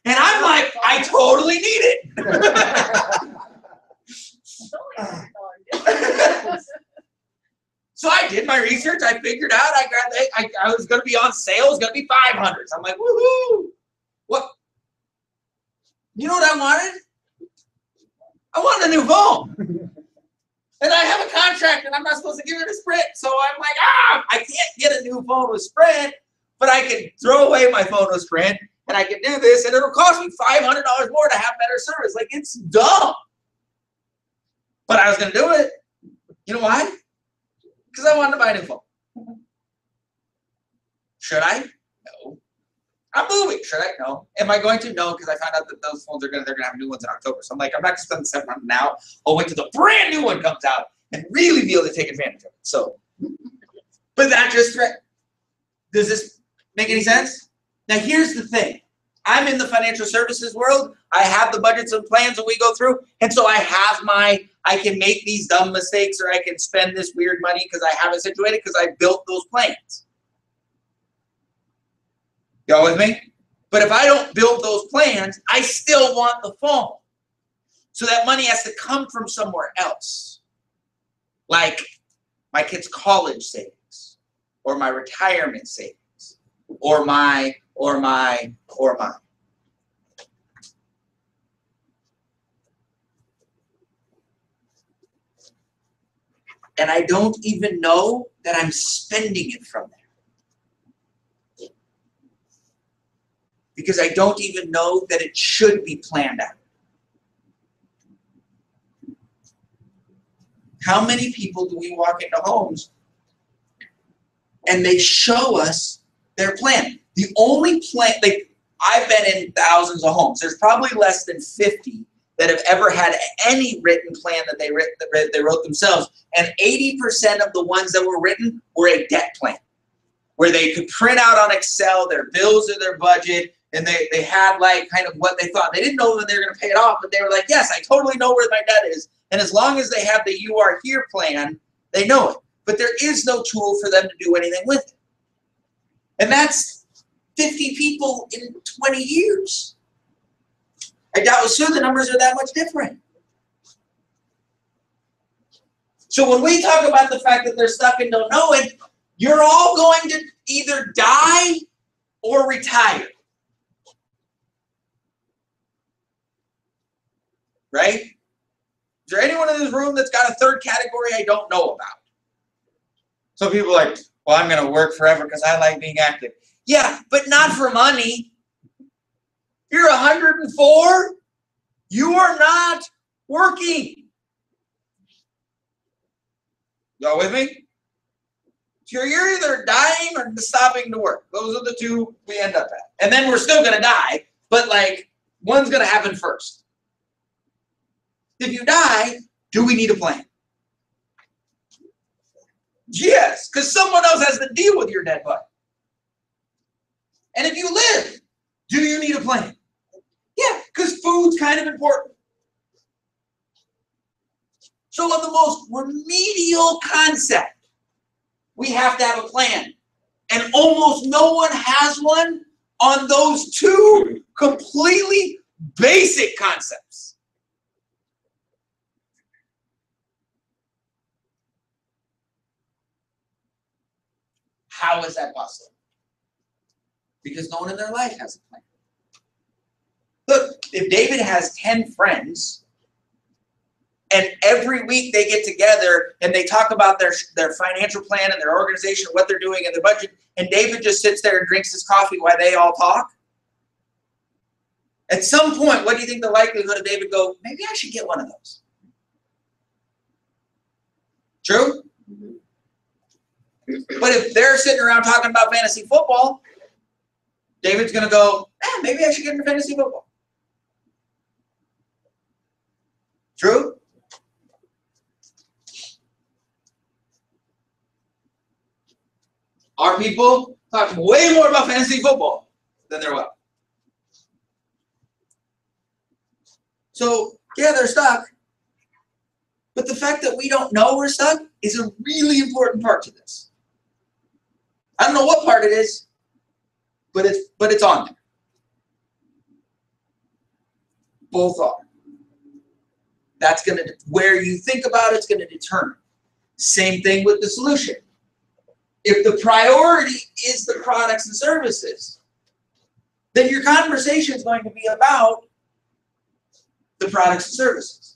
And I'm like, I totally need it. So I did my research. I figured out. I was going to be on sale. It was going to be $500. I'm like, woohoo! What? You know what I wanted? I wanted a new phone. And I have a contract, and I'm not supposed to give it a Sprint. So I'm like, I can't get a new phone with Sprint, but I can throw away my phone with Sprint, and I can do this, and it'll cost me $500 more to have better service. Like, it's dumb. But I was going to do it. You know why? Because I wanted to buy a new phone. Should I? No. I'm moving. Should I? No. Am I going to? No, because I found out that those phones they're gonna have new ones in October. So I'm like, I'm not gonna spend $700 now. I'll wait till the brand new one comes out and really be able to take advantage of it. So, but that just does this make any sense? Now here's the thing. I'm in the financial services world. I have the budgets and plans that we go through, and so I can make these dumb mistakes, or I can spend this weird money because I have it situated because I built those plans. Y'all with me? But if I don't build those plans, I still want the phone. So that money has to come from somewhere else. Like my kid's college savings, or my retirement savings, or my. And I don't even know that I'm spending it from there. Because I don't even know that it should be planned out. How many people do we walk into homes and they show us their plan? The only plan, like I've been in thousands of homes. There's probably less than 50 that have ever had any written plan that they wrote themselves. And 80% of the ones that were written were a debt plan. where they could print out on Excel their bills or their budget, and they had like kind of what they thought. They didn't know when they were going to pay it off, but they were like, yes, I totally know where my debt is. And as long as they have the You Are Here plan, they know it. But there is no tool for them to do anything with it. And that's 50 people in 20 years. I doubt soon the numbers are that much different. So when we talk about the fact that they're stuck and don't know it, you're all going to either die or retire. Right? Is there anyone in this room that's got a third category I don't know about? Some people are like, well, I'm going to work forever because I like being active. Yeah, but not for money. You're 104. You are not working. Y'all with me? So you're either dying or stopping to work. Those are the two we end up at. And then we're still going to die, but like one's going to happen first. If you die, do we need a plan? Yes, because someone else has to deal with your dead body. And if you live, do you need a plan? Yeah, because food's kind of important. So on the most remedial concept, we have to have a plan. And almost no one has one on those two completely basic concepts. How is that possible? Because no one in their life has a plan. Look, if David has 10 friends, and every week they get together and they talk about their financial plan and their organization, what they're doing and their budget, and David just sits there and drinks his coffee while they all talk, at some point, what do you think the likelihood of David go, maybe I should get one of those? True? But if they're sitting around talking about fantasy football, David's going to go, maybe I should get into fantasy football. True? Our people talk way more about fantasy football than their wealth. So, yeah, they're stuck. But the fact that we don't know we're stuck is a really important part to this. I don't know what part it is, but it's on there. Both are. That's going to, where you think about it's going to determine. Same thing with the solution. If the priority is the products and services, then your conversation is going to be about the products and services.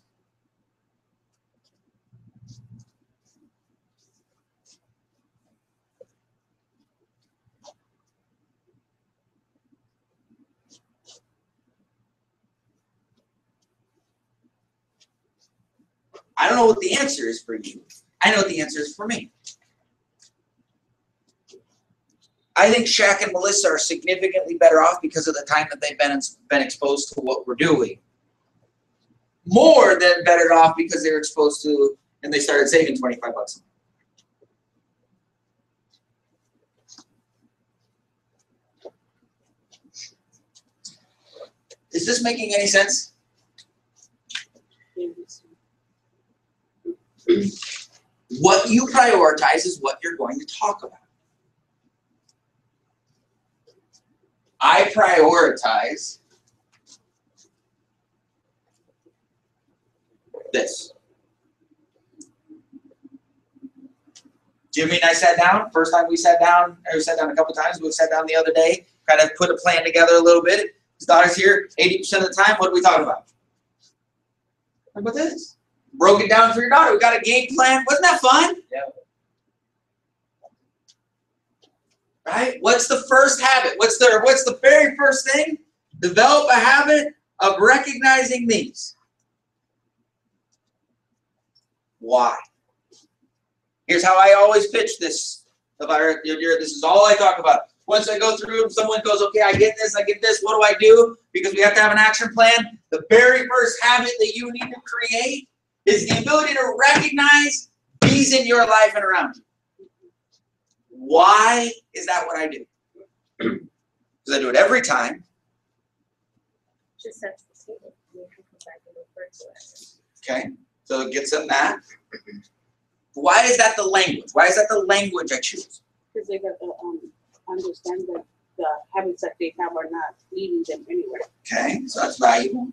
I don't know what the answer is for you. I know what the answer is for me. I think Shaq and Melissa are significantly better off because of the time that they've been exposed to what we're doing. More than better off because they were exposed to and they started saving 25 bucks a month. Is this making any sense? What you prioritize is what you're going to talk about. I prioritize this. Jimmy and I sat down. First time we sat down, I sat down a couple times. We sat down the other day, kind of put a plan together a little bit. His daughter's here 80% of the time. What are we talking about? What about this? Broke it down for your daughter. We got a game plan. Wasn't that fun? Yeah. Right? What's the first habit? What's the very first thing? Develop a habit of recognizing these. Why? Here's how I always pitch this. This is all I talk about. Once I go through, someone goes, okay, I get this, what do I do? Because we have to have an action plan. The very first habit that you need to create is the ability to recognize these in your life and around you. Why is that what I do? Because I do it every time. Just sets the table. You can come back and refer to it. Okay, so it gets them that. Why is that the language? Why is that the language I choose? Because they got to understand that the habits that they have are not leading them anywhere. Okay, so that's valuable.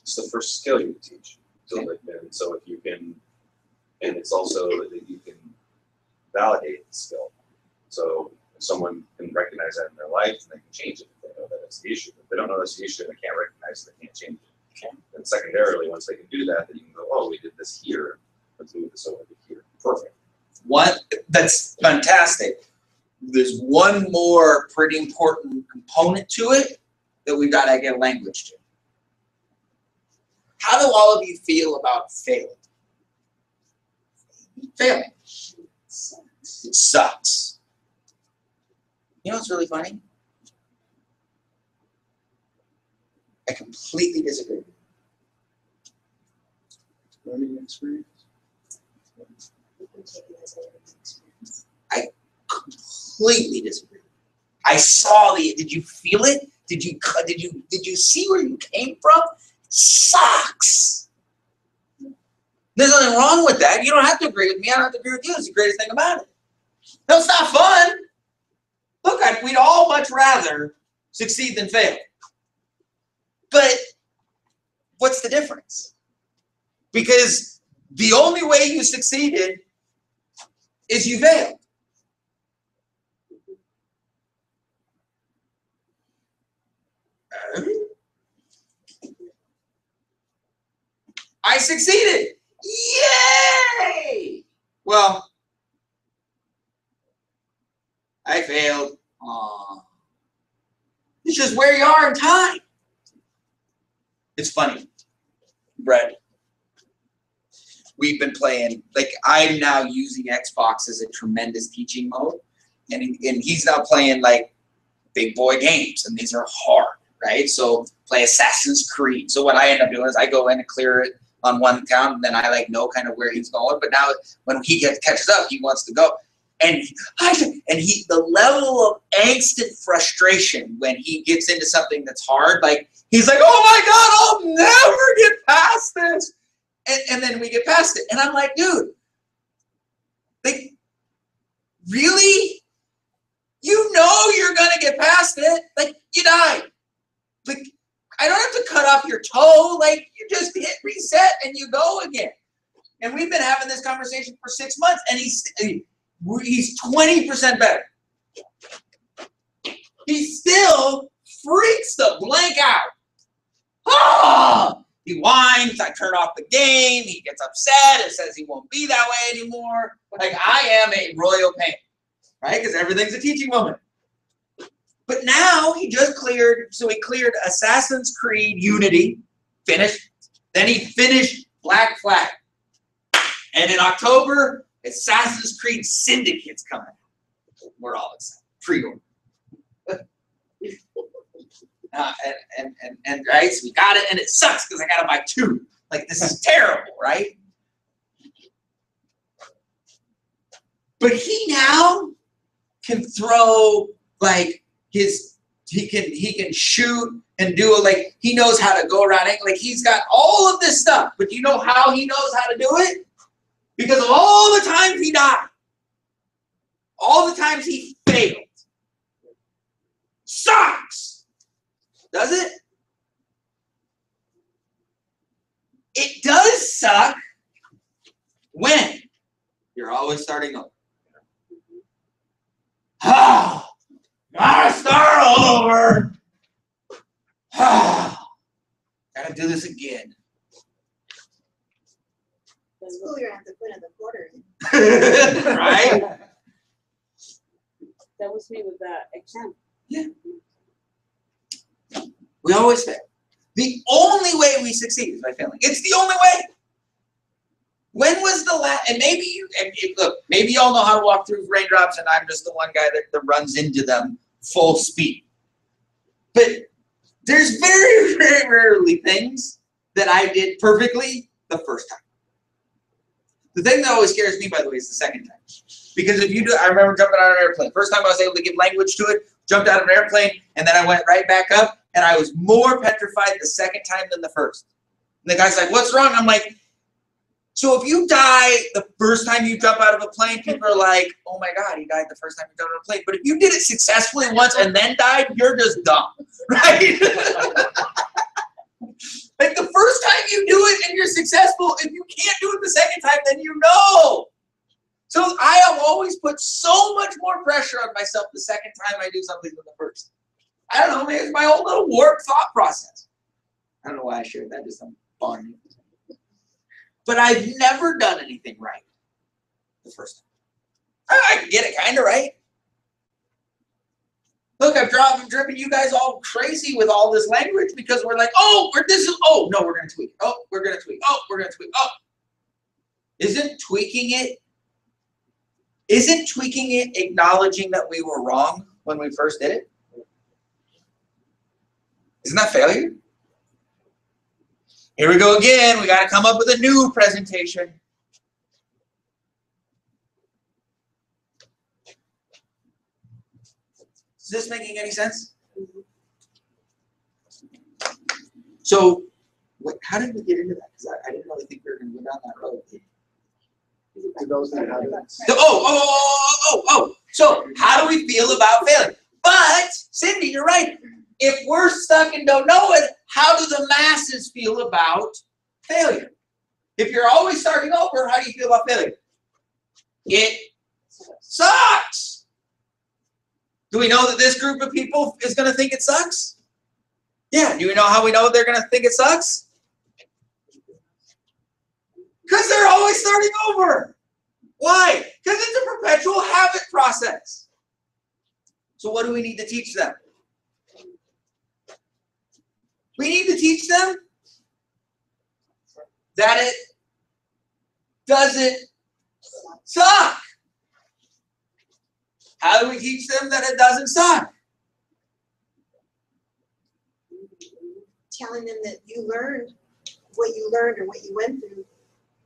It's the first skill you teach. So, and so if you can, and it's also that you can validate the skill. So if someone can recognize that in their life, and they can change it if they know that it's the issue. If they don't know that's the issue and they can't recognize it, they can't change it. Okay. And secondarily, once they can do that, then you can go, oh, we did this here. Let's move this over to here. Perfect. One, that's fantastic. There's one more pretty important component to it that we've got to get language to. How do all of you feel about failing? Failing. It sucks. You know what's really funny? I completely disagree. Learning experience. You can take it as a learning experience. Completely disagree. I saw the. Did you feel it? Did you see where you came from? Sucks. There's nothing wrong with that. You don't have to agree with me. I don't have to agree with you. It's the greatest thing about it. No, it's not fun. Look, we'd all much rather succeed than fail. But what's the difference? Because the only way you succeeded is you failed. I succeeded. Yay! Well, I failed. Aww. It's just where you are in time. It's funny, Brett. We've been playing, like, I'm now using Xbox as a tremendous teaching mode. And he's now playing, like, big boy games. And these are hard, right? So play Assassin's Creed. So what I end up doing is I go in and clear it on one count. And then I, like, know kind of where he's going. But now when he catches up, he wants to go. And the level of angst and frustration when he gets into something that's hard, like, he's like, oh my God, I'll never get past this. And then we get past it. And I'm like, dude, like, really? You know you're going to get past it. Like, you died. Like, I don't have to cut off your toe. Like, you just hit reset and you go again. And we've been having this conversation for 6 months, and he's 20% better. He still freaks the blank out. Ah! He whines, I turn off the game, he gets upset, it says he won't be that way anymore. Like, I am a royal pain, right? Because everything's a teaching moment. But now he just cleared, so he cleared Assassin's Creed Unity, finished. Then he finished Black Flag. And in October, Assassin's Creed Syndicate's coming out. We're all excited. Pre-order. And right, so we got it, and it sucks because I got to buy 2. Like, this is terrible, right? But he now can throw, like, he can shoot and do it, like, he knows how to go around it. Like, he's got all of this stuff. But do you know how he knows how to do it? Because of all the times he died. All the times he failed. Sucks. Does it? It does suck when you're always starting over. Ah, gotta start all over. Ah, gotta do this again. The school you're gonna have to put in the quarter. Right? That was me with the exam. Yeah. We always fail. The only way we succeed is by failing. It's the only way. When was the last, and look, maybe y'all know how to walk through raindrops and I'm just the one guy that runs into them full speed. But there's very, very rarely things that I did perfectly the first time. The thing that always scares me, by the way, is the second time. Because if you do, I remember jumping out of an airplane. First time I was able to give language to it, jumped out of an airplane, and then I went right back up, and I was more petrified the second time than the first. And the guy's like, what's wrong? I'm like, so if you die the first time you jump out of a plane, people are like, oh my God, he died the first time he jumped out of a plane. But if you did it successfully once and then died, you're just dumb, right? Like the first time you do it and you're successful, if you can't do it the second time, then you know. So I have always put so much more pressure on myself the second time I do something than the first. I don't know, maybe it's my own little warped thought process. I don't know why I shared that, just I'm fun. But I've never done anything right the first time. I can get it kind of right. Look, I've driven you guys all crazy with all this language because we're like, oh, we're going to tweak. Oh, we're going to tweak. Oh, we're going to tweak. Oh. Isn't tweaking it acknowledging that we were wrong when we first did it? Isn't that failure? Here we go again. We got to come up with a new presentation. Is this making any sense? So, how did we get into that? Because I didn't really think we were going to go down that road. To those that haven't. So, how do we feel about failure? But, Cindy, you're right. If we're stuck and don't know it, how do the masses feel about failure? If you're always starting over, how do you feel about failure? It sucks. Do we know that this group of people is going to think it sucks? Yeah. Do we know how we know they're going to think it sucks? Because they're always starting over. Why? Because it's a perpetual habit process. So what do we need to teach them? We need to teach them that it doesn't suck. How do we teach them that it doesn't suck? Telling them that you learned what you learned or what you went through,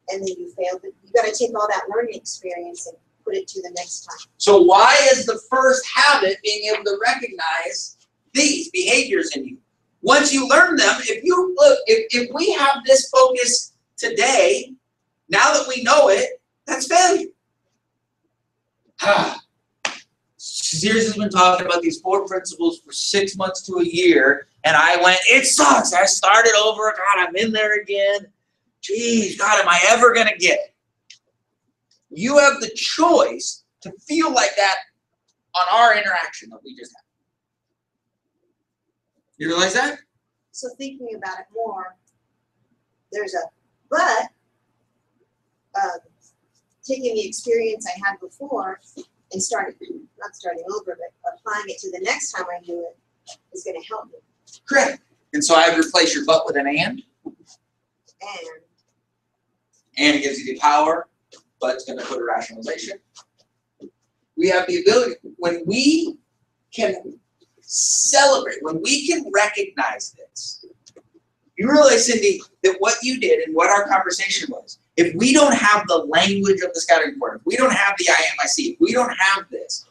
and then you failed. But you got to take all that learning experience and put it to the next time. So why is the first habit being able to recognize these behaviors in you? Once you learn them, if we have this focus today, now that we know it, that's failure. Sears has been talking about these 4 principles for 6 months to a year, and I went, it sucks. I started over. God, I'm in there again. Geez, God, am I ever going to get it? You have the choice to feel like that on our interaction that we just had. You realize that? So thinking about it more, there's a but. Taking the experience I had before and not starting over, but applying it to the next time I do it is going to help me. Correct. And so I would replace your but with an and. And gives you the power, but it's going to put a rationalization. We have the ability, when we can celebrate, when we can recognize this, you realize, Cindy, that what you did and what our conversation was, if we don't have the language of the scouting report, if we don't have the IMIC, if we don't have this,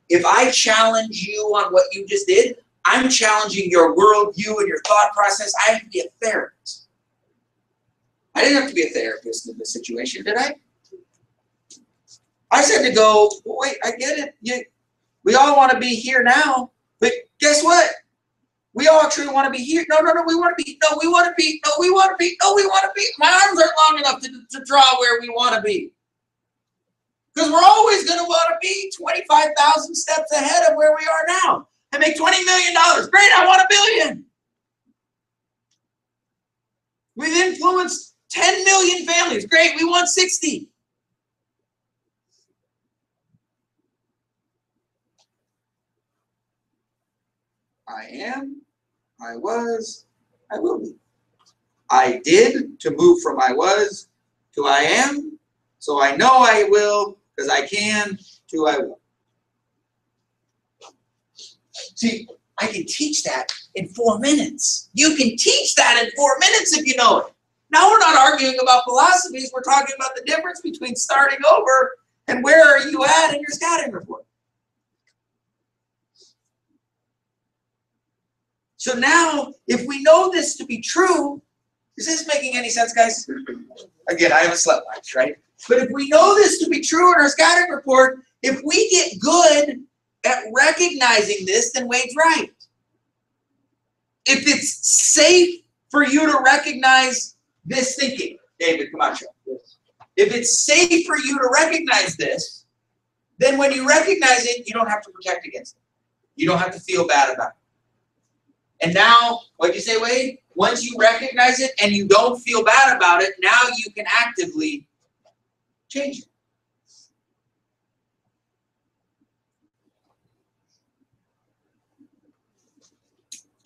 if I challenge you on what you just did, I'm challenging your worldview and your thought process. I have to be a therapist. I didn't have to be a therapist in this situation, did I? I said to go, wait, I get it. We all want to be here now, but guess what? We all actually want to be here. No, we want to be. No, we want to be. No, we want to be. No, we want to be. My arms aren't long enough to draw where we want to be. Because we're always going to want to be 25,000 steps ahead of where we are now. I make $20 million. Great, I want $1 billion. We've influenced 10 million families. Great, we want 60. I am, I was, I will be. I did to move from I was to I am, so I know I will, because I can, to I will. See, I can teach that in 4 minutes. You can teach that in 4 minutes if you know it. Now we're not arguing about philosophies, we're talking about the difference between starting over and where are you at in your scouting report. So now, if we know this to be true, is this making any sense, guys? Again, I haven't slept much, right? But if we know this to be true in our scouting report, if we get good at recognizing this, then Wade's right. If it's safe for you to recognize this thinking, David Camacho, if it's safe for you to recognize this, then when you recognize it, you don't have to protect against it. You don't have to feel bad about it. And now, what'd you say, Wade? Once you recognize it and you don't feel bad about it, now you can actively change it.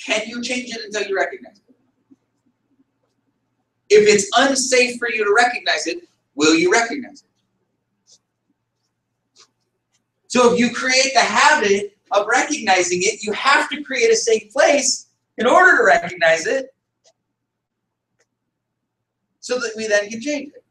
Can you change it until you recognize it? If it's unsafe for you to recognize it, will you recognize it? So if you create the habit of recognizing it, you have to create a safe place in order to recognize it so that we then can change it.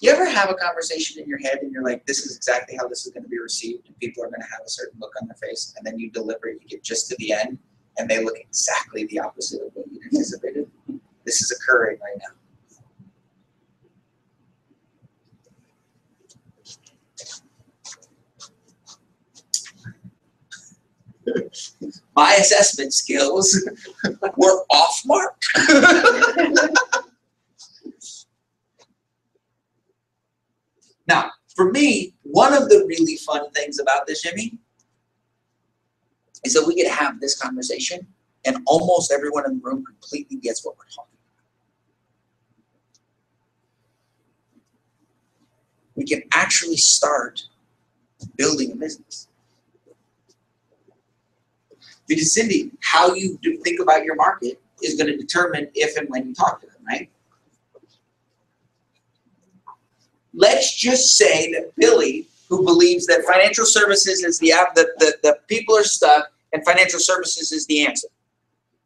You ever have a conversation in your head and you're like, this is exactly how this is going to be received, and people are going to have a certain look on their face, and then you deliver it, you get just to the end, and they look exactly the opposite of what you anticipated? This is occurring right now. My assessment skills were off mark. Now, for me, one of the really fun things about this, Jimmy, is that we get to have this conversation and almost everyone in the room completely gets what we're talking about. We can actually start building a business. Because Cindy, how you think about your market is going to determine if and when you talk to them, right? Let's just say that Billy, who believes that financial services is the people are stuck and financial services is the answer.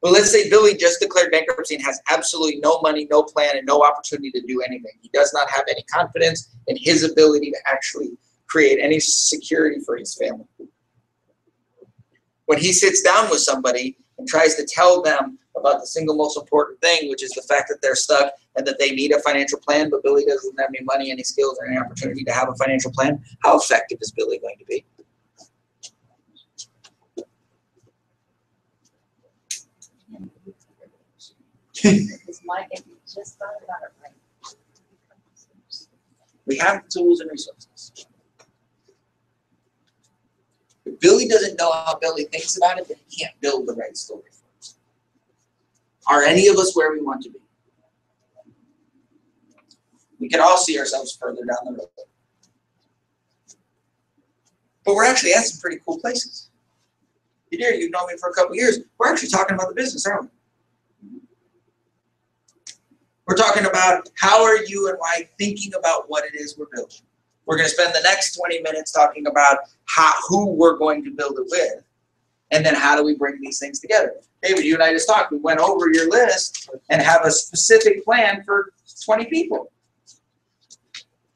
Well, let's say Billy just declared bankruptcy and has absolutely no money, no plan, and no opportunity to do anything. He does not have any confidence in his ability to actually create any security for his family. When he sits down with somebody and tries to tell them about the single most important thing, which is the fact that they're stuck and that they need a financial plan, but Billy doesn't have any money, any skills, or any opportunity to have a financial plan, how effective is Billy going to be? Just thought about it, right? We have tools and resources. If Billy doesn't know how Billy thinks about it, then he can't build the right story for us. Are any of us where we want to be? We can all see ourselves further down the road. But we're actually at some pretty cool places. You've known me for a couple of years. We're actually talking about the business, aren't we? We're talking about how are you and I thinking about what it is we're building. We're going to spend the next 20 minutes talking about who we're going to build it with, and then how do we bring these things together. David, you and I just talked. We went over your list and have a specific plan for 20 people.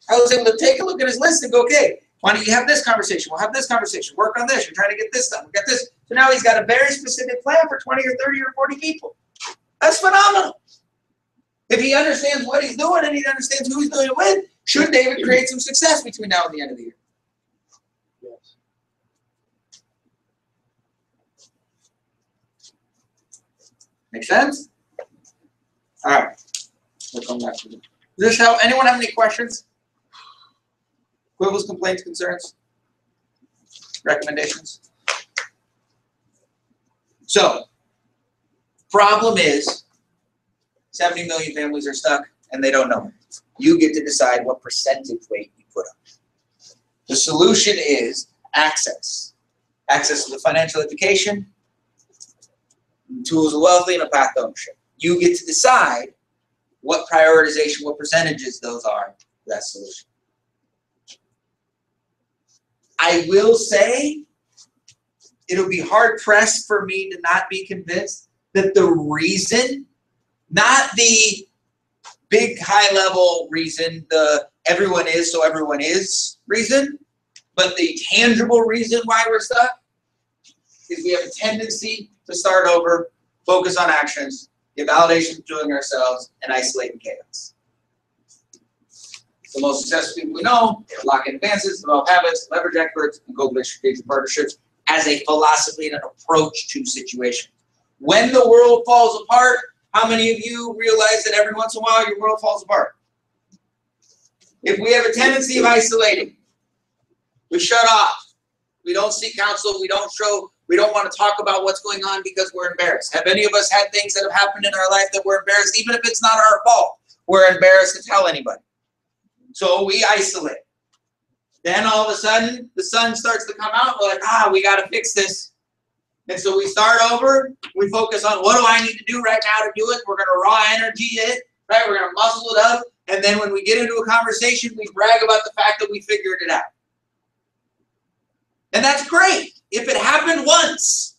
I was able to take a look at his list and go, okay, why don't you have this conversation? We'll have this conversation. Work on this. You're trying to get this done. We got this. So now he's got a very specific plan for 20 or 30 or 40 people. That's phenomenal. If he understands what he's doing and he understands who he's doing it with, should David create some success between now and the end of the year? Yes. Make sense? All right. We'll come back to it. Does this help? Anyone have any questions? Quibbles, complaints, concerns? Recommendations? So, problem is 70 million families are stuck and they don't know it. You get to decide what percentage weight you put on it. The solution is access. Access to the financial education, tools of wealthy, and a path to ownership. You get to decide what prioritization, what percentages those are for that solution. I will say it'll be hard pressed for me to not be convinced that the reason, not the big high level reason, the everyone is so everyone is reason, but the tangible reason why we're stuck is we have a tendency to start over, focus on actions, get validation from doing ourselves, and isolate in chaos. The most successful people we know lock in advances, develop habits, leverage experts, and cultivate strategic partnerships as a philosophy and an approach to situations. When the world falls apart, how many of you realize that every once in a while your world falls apart? If we have a tendency of isolating, we shut off, we don't seek counsel, we don't want to talk about what's going on because we're embarrassed. Have any of us had things that have happened in our life that we're embarrassed, even if it's not our fault? We're embarrassed to tell anybody. So we isolate. Then all of a sudden, the sun starts to come out. We're like, we got to fix this. And so we start over. We focus on what do I need to do right now to do it. We're going to raw energy it, right? We're going to muscle it up. And then when we get into a conversation, we brag about the fact that we figured it out. And that's great if it happened once.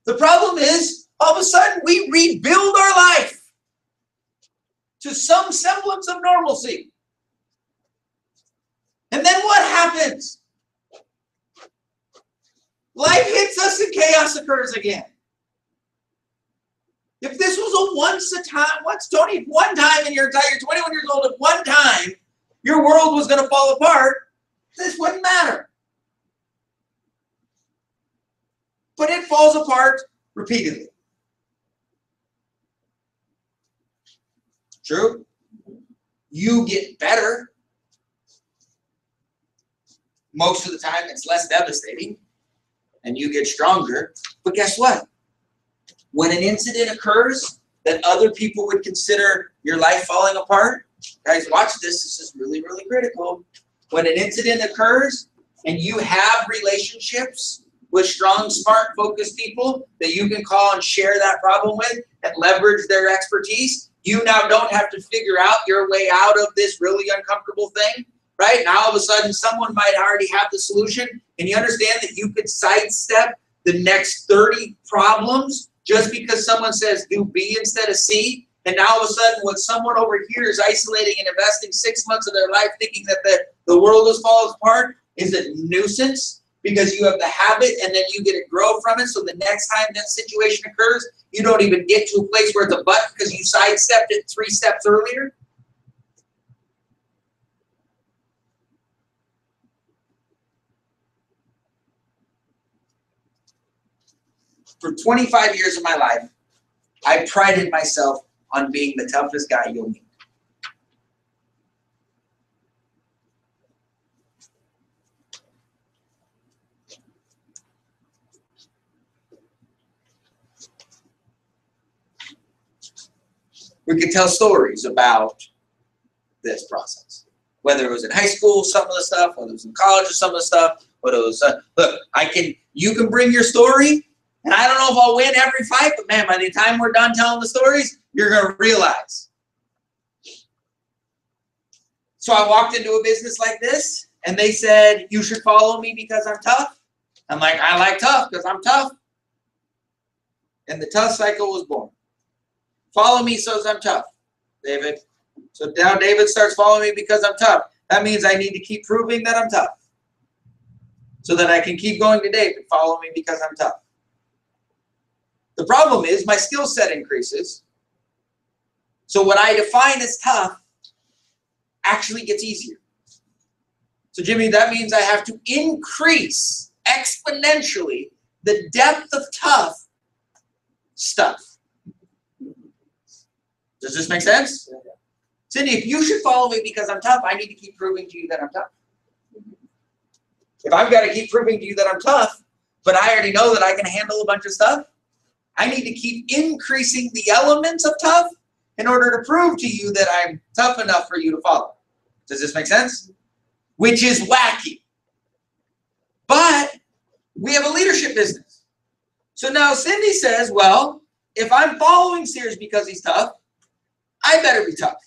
The problem is, all of a sudden, we rebuild our life to some semblance of normalcy. And then what happens? Life hits us and chaos occurs again. If this was one time in your entire, you're 21 years old, if one time your world was going to fall apart, this wouldn't matter. But it falls apart repeatedly. True? You get better. Most of the time, it's less devastating, and you get stronger. But guess what? When an incident occurs that other people would consider your life falling apart, guys, watch this. This is really, really critical. When an incident occurs and you have relationships with strong, smart, focused people that you can call and share that problem with and leverage their expertise, you now don't have to figure out your way out of this really uncomfortable thing. Right? Now, all of a sudden, someone might already have the solution, and you understand that you could sidestep the next 30 problems just because someone says do B instead of C. And now, all of a sudden, when someone over here is isolating and investing 6 months of their life thinking that the world is falling apart is a nuisance because you have the habit and then you get to grow from it. So the next time that situation occurs, you don't even get to a place where it's a but because you sidestepped it 3 steps earlier. For 25 years of my life, I prided myself on being the toughest guy you'll meet. We could tell stories about this process. Whether it was in high school, some of the stuff, whether it was in college, some of the stuff, whether it was, look, you can bring your story. And I don't know if I'll win every fight, but man, by the time we're done telling the stories, you're going to realize. So I walked into a business like this, and they said, you should follow me because I'm tough. I'm like, I like tough because I'm tough. And the tough cycle was born. Follow me so I'm tough, David. So now David starts following me because I'm tough. That means I need to keep proving that I'm tough. So that I can keep going to David. Follow me because I'm tough. The problem is my skill set increases. So what I define as tough actually gets easier. So Jimmy, that means I have to increase exponentially the depth of tough stuff. Does this make sense? Cindy, if you should follow me because I'm tough, I need to keep proving to you that I'm tough. If I've got to keep proving to you that I'm tough, but I already know that I can handle a bunch of stuff, I need to keep increasing the elements of tough in order to prove to you that I'm tough enough for you to follow. Does this make sense? Which is wacky. But we have a leadership business. So now Cindy says, well, if I'm following Sears because he's tough, I better be tough.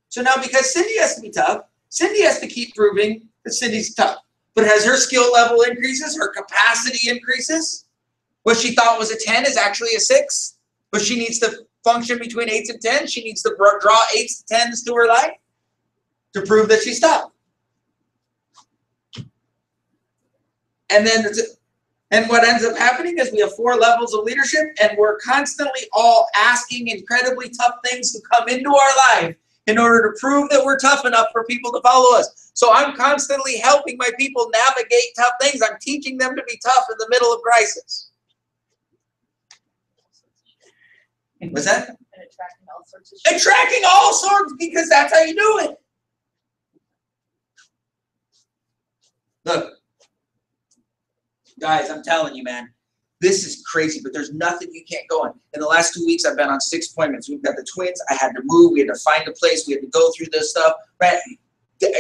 So now because Cindy has to be tough, Cindy has to keep proving that Cindy's tough. But as her skill level increases, her capacity increases. What she thought was a 10 is actually a 6. But she needs to function between 8s and 10s. She needs to draw 8s to 10s to her life to prove that she's tough. And what ends up happening is we have 4 levels of leadership, and we're constantly all asking incredibly tough things to come into our life in order to prove that we're tough enough for people to follow us. So I'm constantly helping my people navigate tough things. I'm teaching them to be tough in the middle of crisis. What's that? And attracting all sorts of shit. Attracting all sorts, because that's how you do it. Look, guys, I'm telling you, man, this is crazy, but there's nothing you can't go on. In the last 2 weeks, I've been on 6 appointments. We've got the twins. I had to move. We had to find a place. We had to go through this stuff. Right? But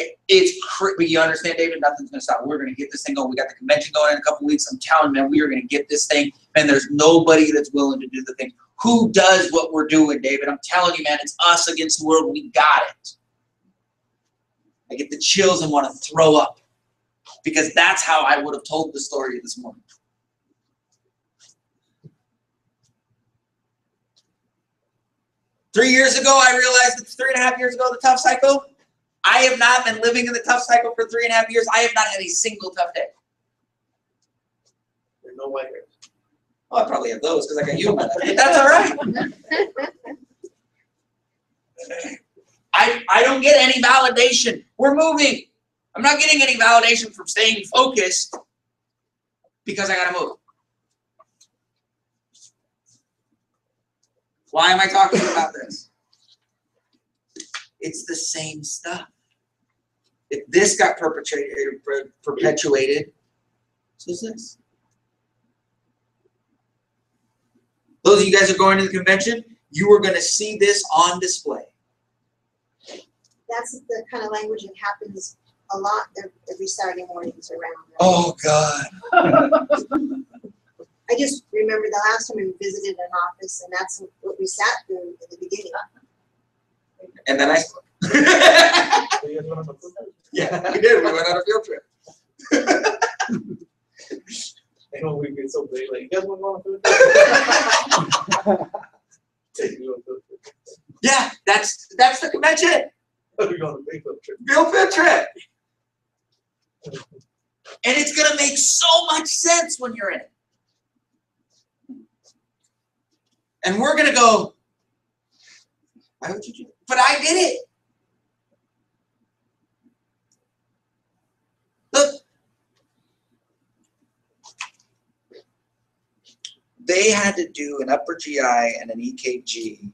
you understand, David, nothing's going to stop. We're going to get this thing going. We got the convention going in a couple weeks. I'm telling you, man, we are going to get this thing. And there's nobody that's willing to do the thing. Who does what we're doing, David? I'm telling you, man, it's us against the world. We got it. I get the chills and want to throw up, because that's how I would have told the story this morning. Three years ago, I realized that 3.5 years ago, the tough cycle, I have not been living in the tough cycle for 3.5 years. I have not had a single tough day. There's no white hairs. Oh, I probably have those because I got you in my life, but that's all right. I don't get any validation. We're moving. I'm not getting any validation from staying focused because I got to move. Why am I talking about this? It's the same stuff. If this got perpetuated, so is this. Those of you guys who are going to the convention, you are going to see this on display. That's the kind of language that happens a lot every Saturday mornings around. Oh, God. I just remember the last time we visited an office, and that's what we sat through in the beginning. And then I spoke. So you guys went on a field trip? Yeah, we did. We went on a field trip. And when we get so big, like, you guys want to go on a field trip? Take you on a field trip. Yeah, that's the convention. We're going on a big field trip. Real field trip. And it's going to make so much sense when you're in it. And we're going to go, why would you do it? But I did it. Look. They had to do an upper GI and an EKG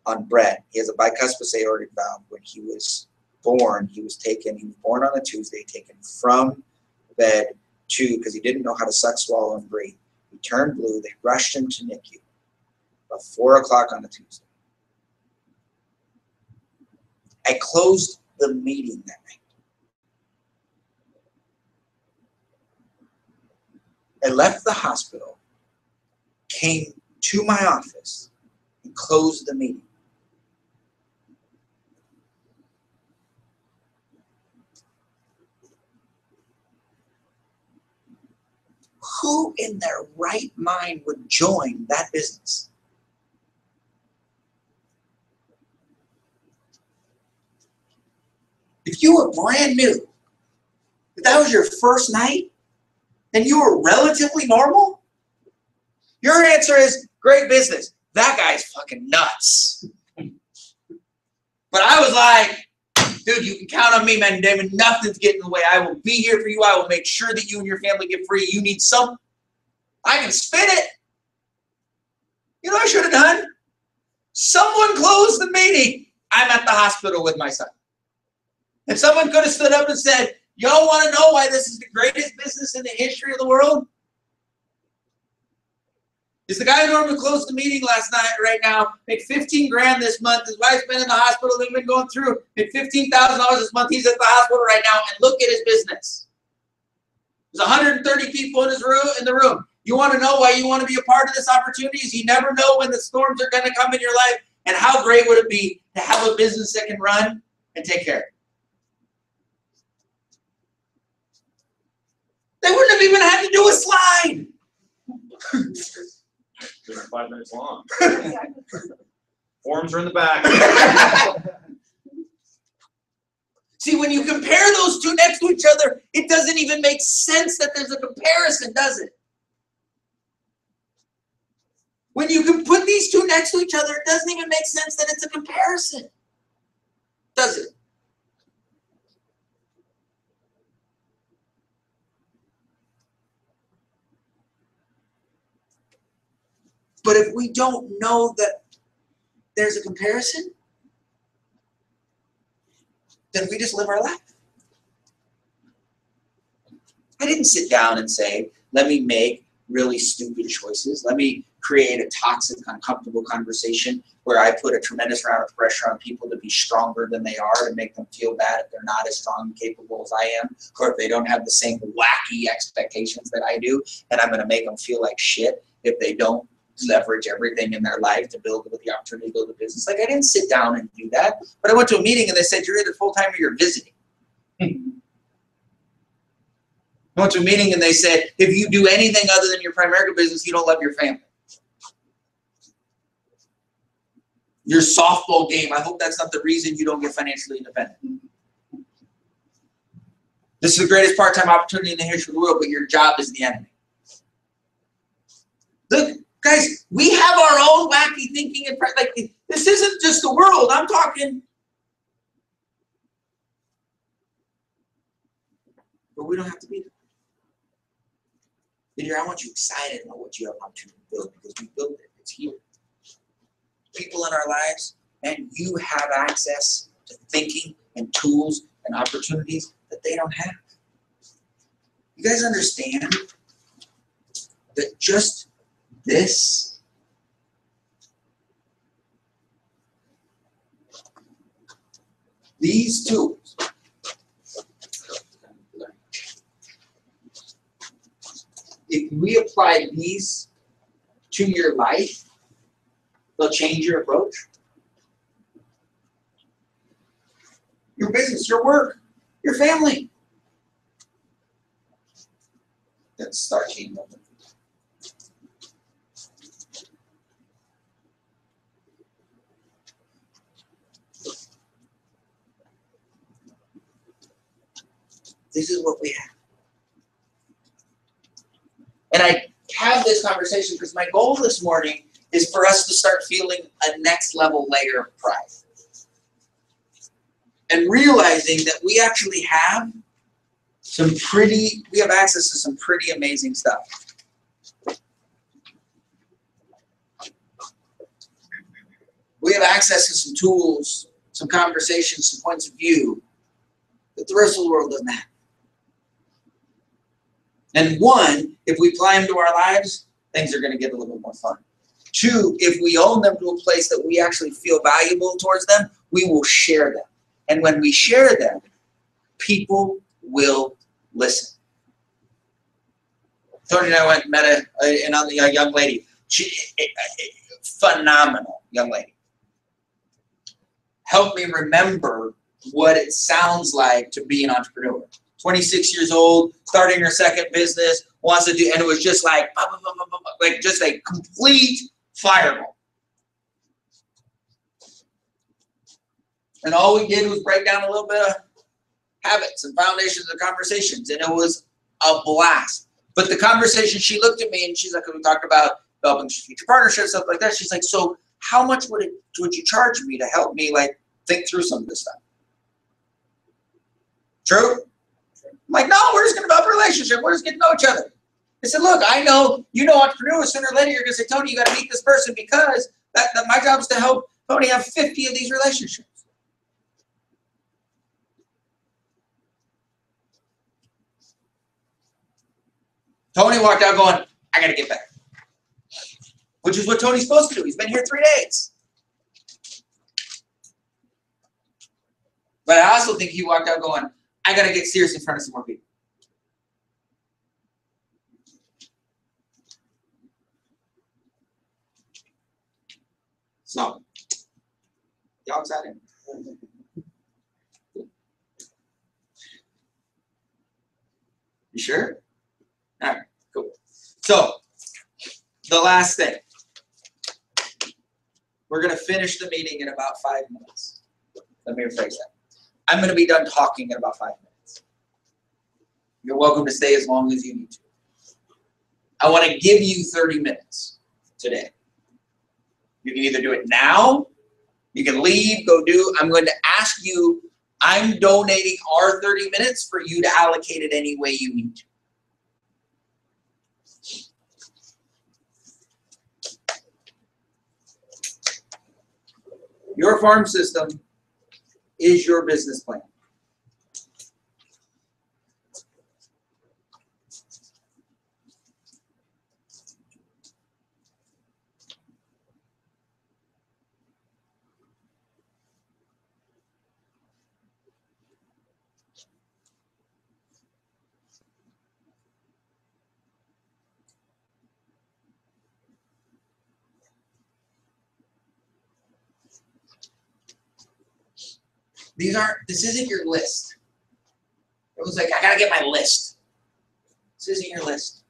on Brett. He has a bicuspid aortic valve. When he was born, he was born on a Tuesday, taken from bed to, because he didn't know how to suck, swallow, and breathe. He turned blue. They rushed him to NICU about 4 o'clock on a Tuesday. I closed the meeting that night. I left the hospital, came to my office, and closed the meeting. Who in their right mind would join that business? If you were brand new, if that was your first night, and you were relatively normal, your answer is great business. That guy's fucking nuts. But I was like, dude, you can count on me, man. David, nothing's getting in the way. I will be here for you. I will make sure that you and your family get free. You need some. I can spin it. You know what I should have done? Someone closed the meeting. I'm at the hospital with my son. If someone could have stood up and said, y'all want to know why this is the greatest business in the history of the world? It's the guy who normally closed the meeting last night, right now, made 15 grand this month. His wife's been in the hospital. They've been going through, made $15,000 this month. He's at the hospital right now, and look at his business. There's 130 people in the room. You want to know why you want to be a part of this opportunity? Is you never know when the storms are going to come in your life, and how great would it be to have a business that can run and take care of you? They wouldn't have even had to do a slide. They're 5 minutes long. Forms are in the back. See, when you compare those two next to each other, it doesn't even make sense that there's a comparison, does it? When you can put these two next to each other, it doesn't even make sense that it's a comparison, does it? But if we don't know that there's a comparison, then we just live our life. I didn't sit down and say, let me make really stupid choices. Let me create a toxic, uncomfortable conversation where I put a tremendous amount of pressure on people to be stronger than they are, to make them feel bad if they're not as strong and capable as I am, or if they don't have the same wacky expectations that I do, and I'm going to make them feel like shit if they don't leverage everything in their life to build with the opportunity to build a business. Like, I didn't sit down and do that, but I went to a meeting and they said, you're either full-time or you're visiting. I went to a meeting and they said, if you do anything other than your primary business, you don't love your family. Your softball game, I hope that's not the reason you don't get financially independent. This is the greatest part-time opportunity in the history of the world, but your job is the enemy. Look, guys, we have our own wacky thinking and like, this isn't just the world. I'm talking. But we don't have to be there. Here, I want you excited about what you have an opportunity to build, because we built it. It's here. People in our lives, and you have access to thinking and tools and opportunities that they don't have. You guys understand that just this these tools if we apply these to your life, they'll change your approach. Your business, your work, your family. Let's start changing them. This is what we have. And I have this conversation because my goal this morning is for us to start feeling a next level layer of pride. And realizing that we actually have we have access to some pretty amazing stuff. We have access to some tools, some conversations, some points of view that the rest of the world doesn't have. And one, if we apply them to our lives, things are going to get a little bit more fun. Two, if we own them to a place that we actually feel valuable towards them, we will share them. And when we share them, people will listen. Tony and I went and met a young lady. Phenomenal young lady. Helped me remember what it sounds like to be an entrepreneur. 26 years old, starting her second business, wants to do, and it was just like just a complete fireball. And all we did was break down a little bit of habits and foundations of conversations, and it was a blast. But the conversation, she looked at me and she's like, we talked about developing future partnerships, stuff like that. She's like, so how much would you charge me to help me like think through some of this stuff? True? I'm like, no, we're just going to develop a relationship. We're just getting to know each other. I said, look, I know, entrepreneurs, sooner or later, you're going to say, Tony, you got to meet this person because that my job is to help Tony have 50 of these relationships. Tony walked out going, I got to get back. Which is what Tony's supposed to do. He's been here 3 days. But I also think he walked out going, I got to get serious in front of some more people. So, y'all excited? You sure? So, the last thing. We're going to finish the meeting in about 5 minutes. Let me rephrase that. I'm going to be done talking in about 5 minutes. You're welcome to stay as long as you need to. I want to give you 30 minutes today. You can either do it now, you can leave, go do. I'm going to ask you, I'm donating our 30 minutes for you to allocate it any way you need to. Your farm system is your business plan. This isn't your list. It was like, I gotta get my list. This isn't your list.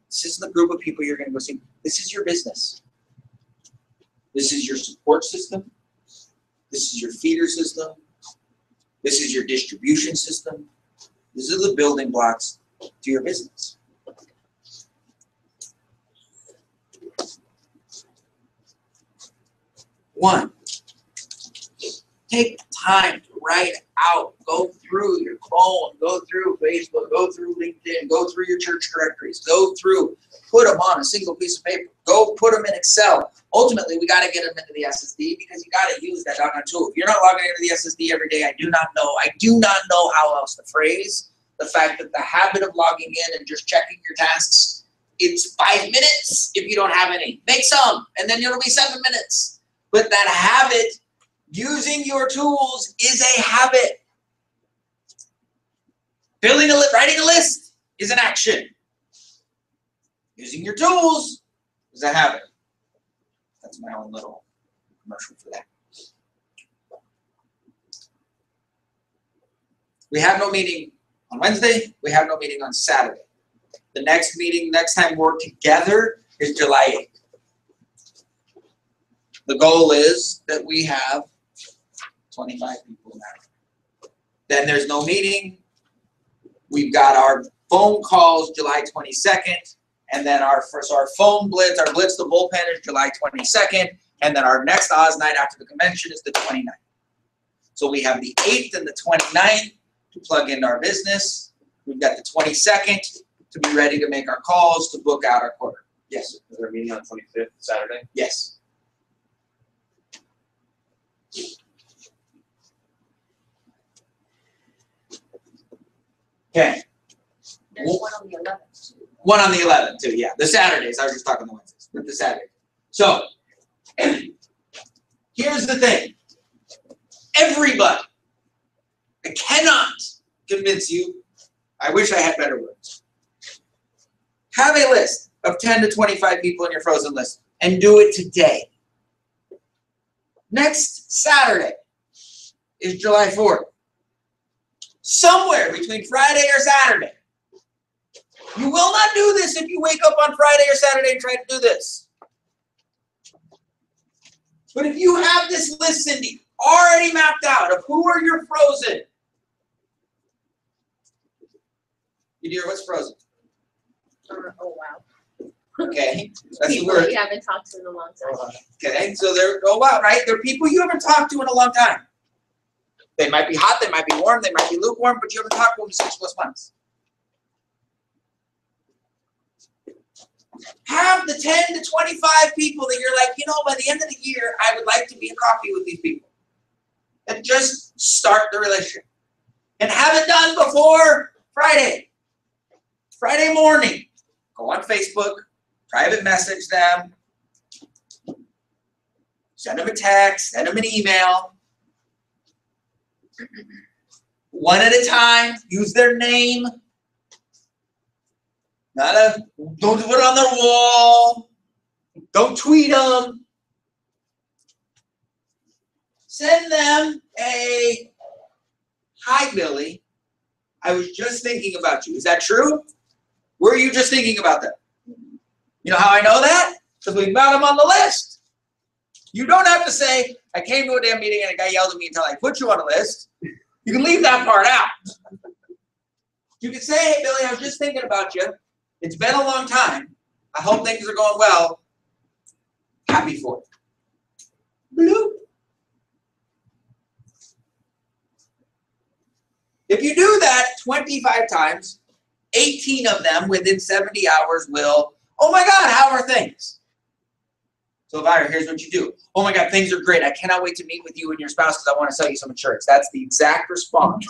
This isn't the group of people you're gonna go see. This is your business. This is your support system. This is your feeder system. This is your distribution system. These are the building blocks to your business. One, take time to write out, go through your phone, go through Facebook, go through LinkedIn, go through your church directories, go through, put them on a single piece of paper, go put them in Excel. Ultimately, we got to get them into the SSD because you got to use that doggone tool. If you're not logging into the SSD every day, I do not know how else to phrase the fact that the habit of logging in and just checking your tasks, it's 5 minutes if you don't have any. Make some, and then it'll be 7 minutes. But that habit, using your tools, is a habit. Writing a list is an action. Using your tools is a habit. That's my own little commercial for that. We have no meeting on Wednesday. We have no meeting on Saturday. The next meeting, next time we're together, is July 8th. The goal is that we have 25 people now. Then there's no meeting. We've got our phone calls July 22nd, and then our phone blitz, our blitz the bullpen is July 22nd, and then our next AA'z night after the convention is the 29th. So we have the 8th and the 29th to plug into our business. We've got the 22nd to be ready to make our calls to book out our quarter. Yes. Is there a meeting on the 25th, Saturday? Yes. Okay. There's one on the 11th. One on the 11th too, yeah. The Saturdays, I was just talking the Wednesdays, but the Saturdays. So, here's the thing. Everybody, I cannot convince you, I wish I had better words. Have a list of 10 to 25 people in your frozen list and do it today. Next Saturday is July 4th. Somewhere between Friday or Saturday. You will not do this if you wake up on Friday or Saturday and try to do this. But if you have this list, Cindy, already mapped out of who are your frozen. You dear, what's frozen? Oh, wow. Okay, that's the People word. you haven't talked to in a long time. Okay, so they're, oh wow, right? They're people you haven't talked to in a long time. They might be hot, they might be warm, they might be lukewarm, but you haven't talked to them in 6+ months. Have the 10 to 25 people that you're like, you know, by the end of the year, I would like to be in coffee with these people. And just start the relationship. And have it done before Friday. Friday morning. Go on Facebook, private message them, send them a text, send them an email. One at a time, use their name. Don't put it on their wall. Don't tweet them. Send them a, hi, Billy. I was just thinking about you. Is that true? Were you just thinking about them? You know how I know that? Because we've got them on the list. You don't have to say, I came to a damn meeting and a guy yelled at me until I put you on a list. You can leave that part out. You can say, hey, Billy, I was just thinking about you. It's been a long time. I hope things are going well. Happy for it. Bloop. If you do that 25 times, 18 of them within 70 hours will, oh my God, how are things? So Elvira, here's what you do. Oh my God, things are great. I cannot wait to meet with you and your spouse because I want to sell you some insurance. That's the exact response.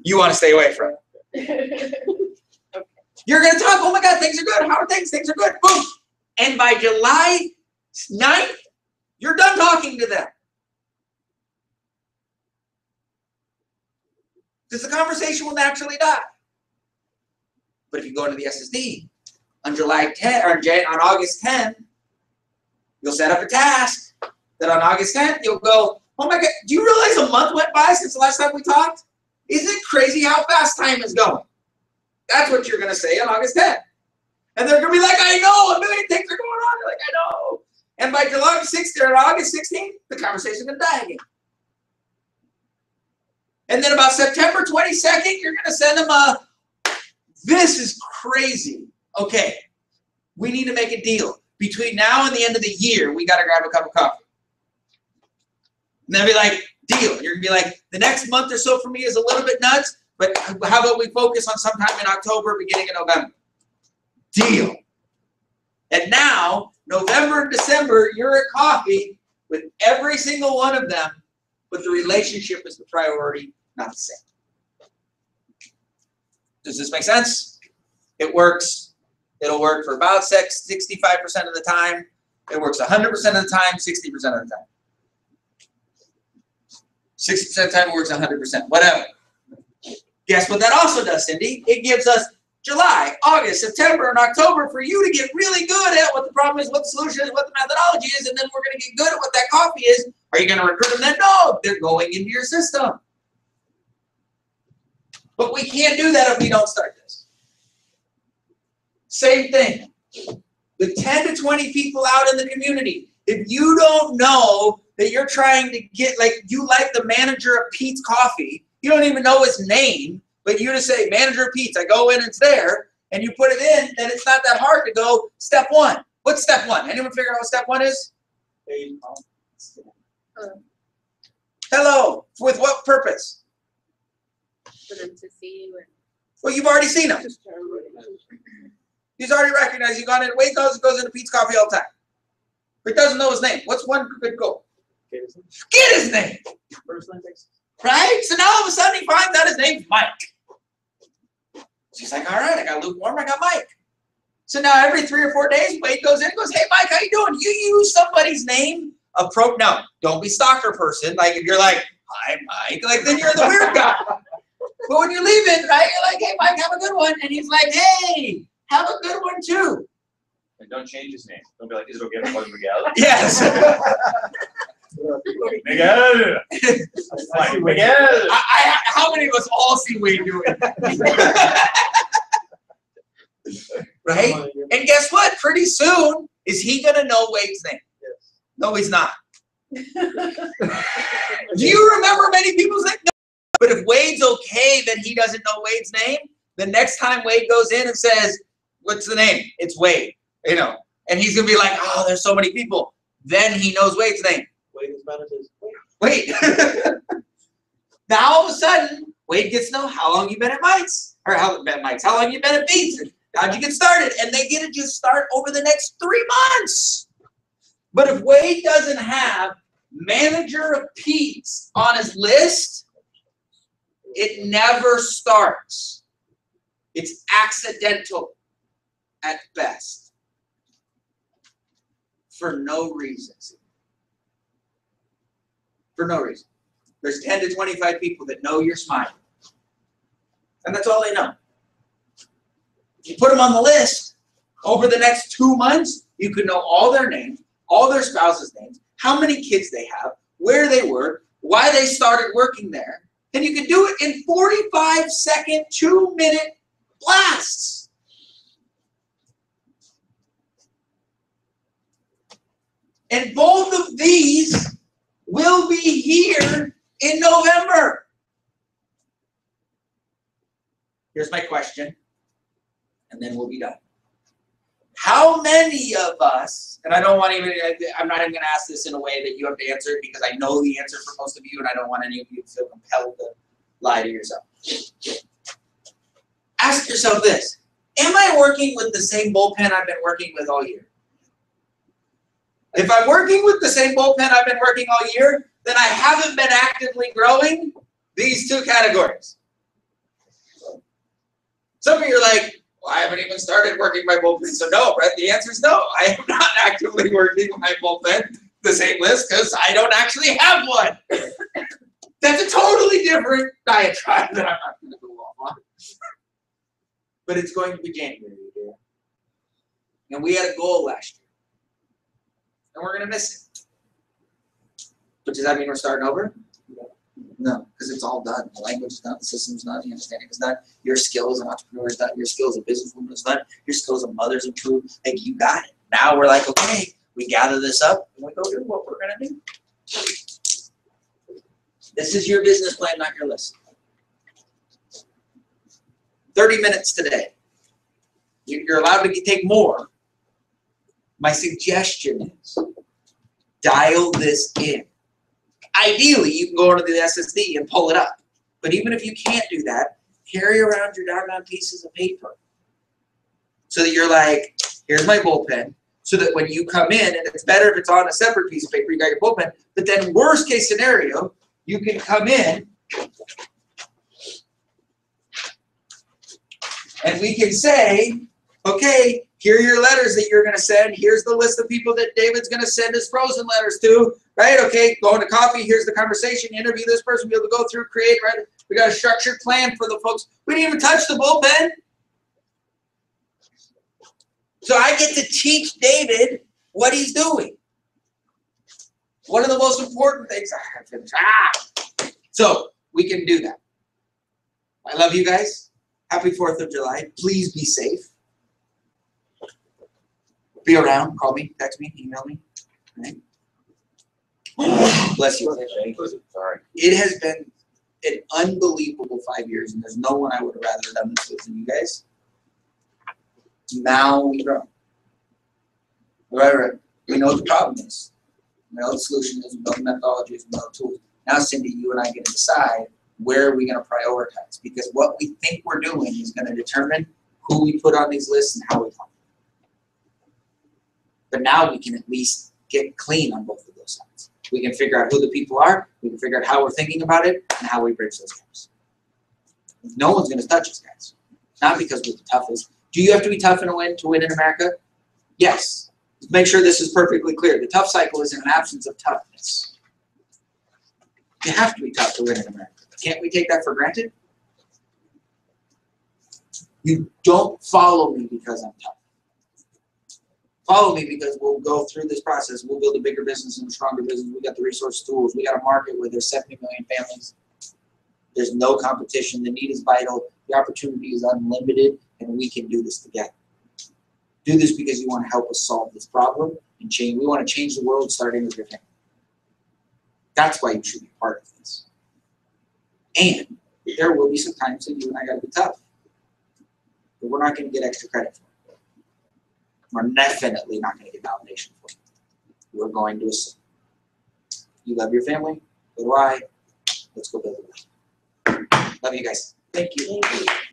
You want to stay away from it. You're going to talk, oh my God, things are good. How are things? Things are good. Boom. And by July 9th, you're done talking to them. Because the conversation will naturally die. But if you go into the SSD, on July 10 or on August 10, you'll set up a task that on August 10th, you'll go, oh my God, do you realize a month went by since the last time we talked? Isn't it crazy how fast time is going? That's what you're going to say on August 10th. And they're going to be like, I know, a million things are going on. You're like, I know. And by July 16th or August 16th, the conversation's going to die again. And then about September 22nd, you're going to send them a, this is crazy. Okay, we need to make a deal. Between now and the end of the year, we got to grab a cup of coffee. And they'll be like, deal. And you're going to be like, the next month or so for me is a little bit nuts, but how about we focus on sometime in October, beginning of November? Deal. And now, November and December, you're at coffee with every single one of them, but the relationship is the priority, not the same. Does this make sense? It works. It'll work for about 65% of the time. It works 100% of the time, 60% of the time. 60% of the time it works 100%, whatever. Guess what that also does, Cindy? It gives us July, August, September, and October for you to get really good at what the problem is, what the solution is, what the methodology is, and then we're going to get good at what that coffee is. Are you going to recruit them then? No, they're going into your system. But we can't do that if we don't start this. Same thing. The 10 to 20 people out in the community. If you don't know that you're trying to get, like, you like the manager of Pete's Coffee, you don't even know his name, but you just say, manager of Pete's, I go in, it's there, and you put it in, then it's not that hard to go, step one. What's step one? Anyone figure out what step one is? Hello. With what purpose? For them to see you. Well, you've already seen him. He's already recognized. He's gone in. Wade goes into Pete's Coffee all the time. But he doesn't know his name. What's one good goal? Get his name. First name basis. Right? So now all of a sudden he finds out his name's Mike. She's like, all right, I got lukewarm, I got Mike. So now every 3 or 4 days, Wade goes in and goes, hey, Mike, how you doing? You use somebody's name? No, don't be stalker person. Like, if you're like, hi, Mike, like, then you're the weird guy. But when you're leaving, right, you're like, hey, Mike, have a good one. And he's like, hey, have a good one, too. And don't change his name. Don't be like, is it okay if I call him Miguel? Yes. Miguel. Like, Miguel. How many of us all see Wade do it? Right? And guess what? Pretty soon, is he going to know Wade's name? Yes. No, he's not. Do you remember many people's names? No. But if Wade's okay that he doesn't know Wade's name, the next time Wade goes in and says, what's the name? It's Wade. You know, and he's going to be like, oh, there's so many people. Then he knows Wade's name. Wade is managers. Wait. Now all of a sudden, Wade gets to know how long you've been at Mike's. Or how long you've been at Pete's. How'd you get started? And they get to just start over the next 3 months. But if Wade doesn't have manager of Pete's on his list, it never starts. It's accidental at best. For no reason. For no reason. There's 10 to 25 people that know you're smiling. And that's all they know. If you put them on the list, over the next 2 months, you could know all their names, all their spouses' names, how many kids they have, where they work, why they started working there, And you can do it in 45-second, 2-minute blasts. And both of these will be here in November. Here's my question, and then we'll be done. How many of us, and I'm not even going to ask this in a way that you have to answer it because I know the answer for most of you, and I don't want any of you to feel compelled to lie to yourself. Ask yourself this: am I working with the same bullpen I've been working with all year? If I'm working with the same bullpen I've been working all year, then I haven't been actively growing these two categories. Some of you are like, well, I haven't even started working my bullpen. So no, Brett, the answer is no. I am not actively working my bullpen, the same list, because I don't actually have one. That's a totally different diatribe that I'm not going to go off on. But it's going to be January, dear. And we had a goal last year. And we're going to miss it. But does that mean we're starting over? No, because it's all done. The language is done, the system's done, the understanding is done, your skill as an entrepreneur is done, your skill as a businesswoman is done, your skill as a mother's improved. Like, you got it. Now we're like, okay, we gather this up and we go do what we're going to do. This is your business plan, not your list. 30 minutes today. You're allowed to take more. My suggestion is dial this in. Ideally, you can go into the SSD and pull it up. But even if you can't do that, carry around your doggone pieces of paper. So that you're like, here's my bullpen. So that when you come in, and it's better if it's on a separate piece of paper, you got your bullpen. But then worst case scenario, you can come in and we can say, okay, here are your letters that you're going to send. Here's the list of people that David's going to send his frozen letters to, right? Okay, going to coffee. Here's the conversation. Interview this person. Be able to go through, create, right? We got a structured plan for the folks. We didn't even touch the bullpen. So I get to teach David what he's doing. One of the most important things. So we can do that. I love you guys. Happy 4th of July. Please be safe. Be around. Call me, text me, email me. Right? Bless you. Sorry. It has been an unbelievable 5 years, and there's no one I would have rather done this with than you guys. Now we grow. Right. We know what the problem is. We know the solution is. We know the methodology is. We know the tools. Now, Cindy, you and I get to decide where are we going to prioritize, because what we think we're doing is going to determine who we put on these lists and how we talk. But now we can at least get clean on both of those sides. We can figure out who the people are, we can figure out how we're thinking about it, and how we bridge those gaps. No one's going to touch us, guys. Not because we're the toughest. Do you have to be tough to win in America? Yes. Make sure this is perfectly clear. The tough cycle is an absence of toughness. You have to be tough to win in America. Can't we take that for granted? You don't follow me because I'm tough. Follow me because we'll go through this process. We'll build a bigger business and a stronger business. We got the resource tools. We got a market where there's 70 million families. There's no competition. The need is vital. The opportunity is unlimited, and we can do this together. Do this because you want to help us solve this problem and change. We want to change the world starting with your family. That's why you should be part of this. And there will be some times that you and I got to be tough. But we're not going to get extra credit for it. We're definitely not going to get validation for it. We're going to assume. You love your family. So do I. Let's go build it. Love you guys. Thank you. Thank you.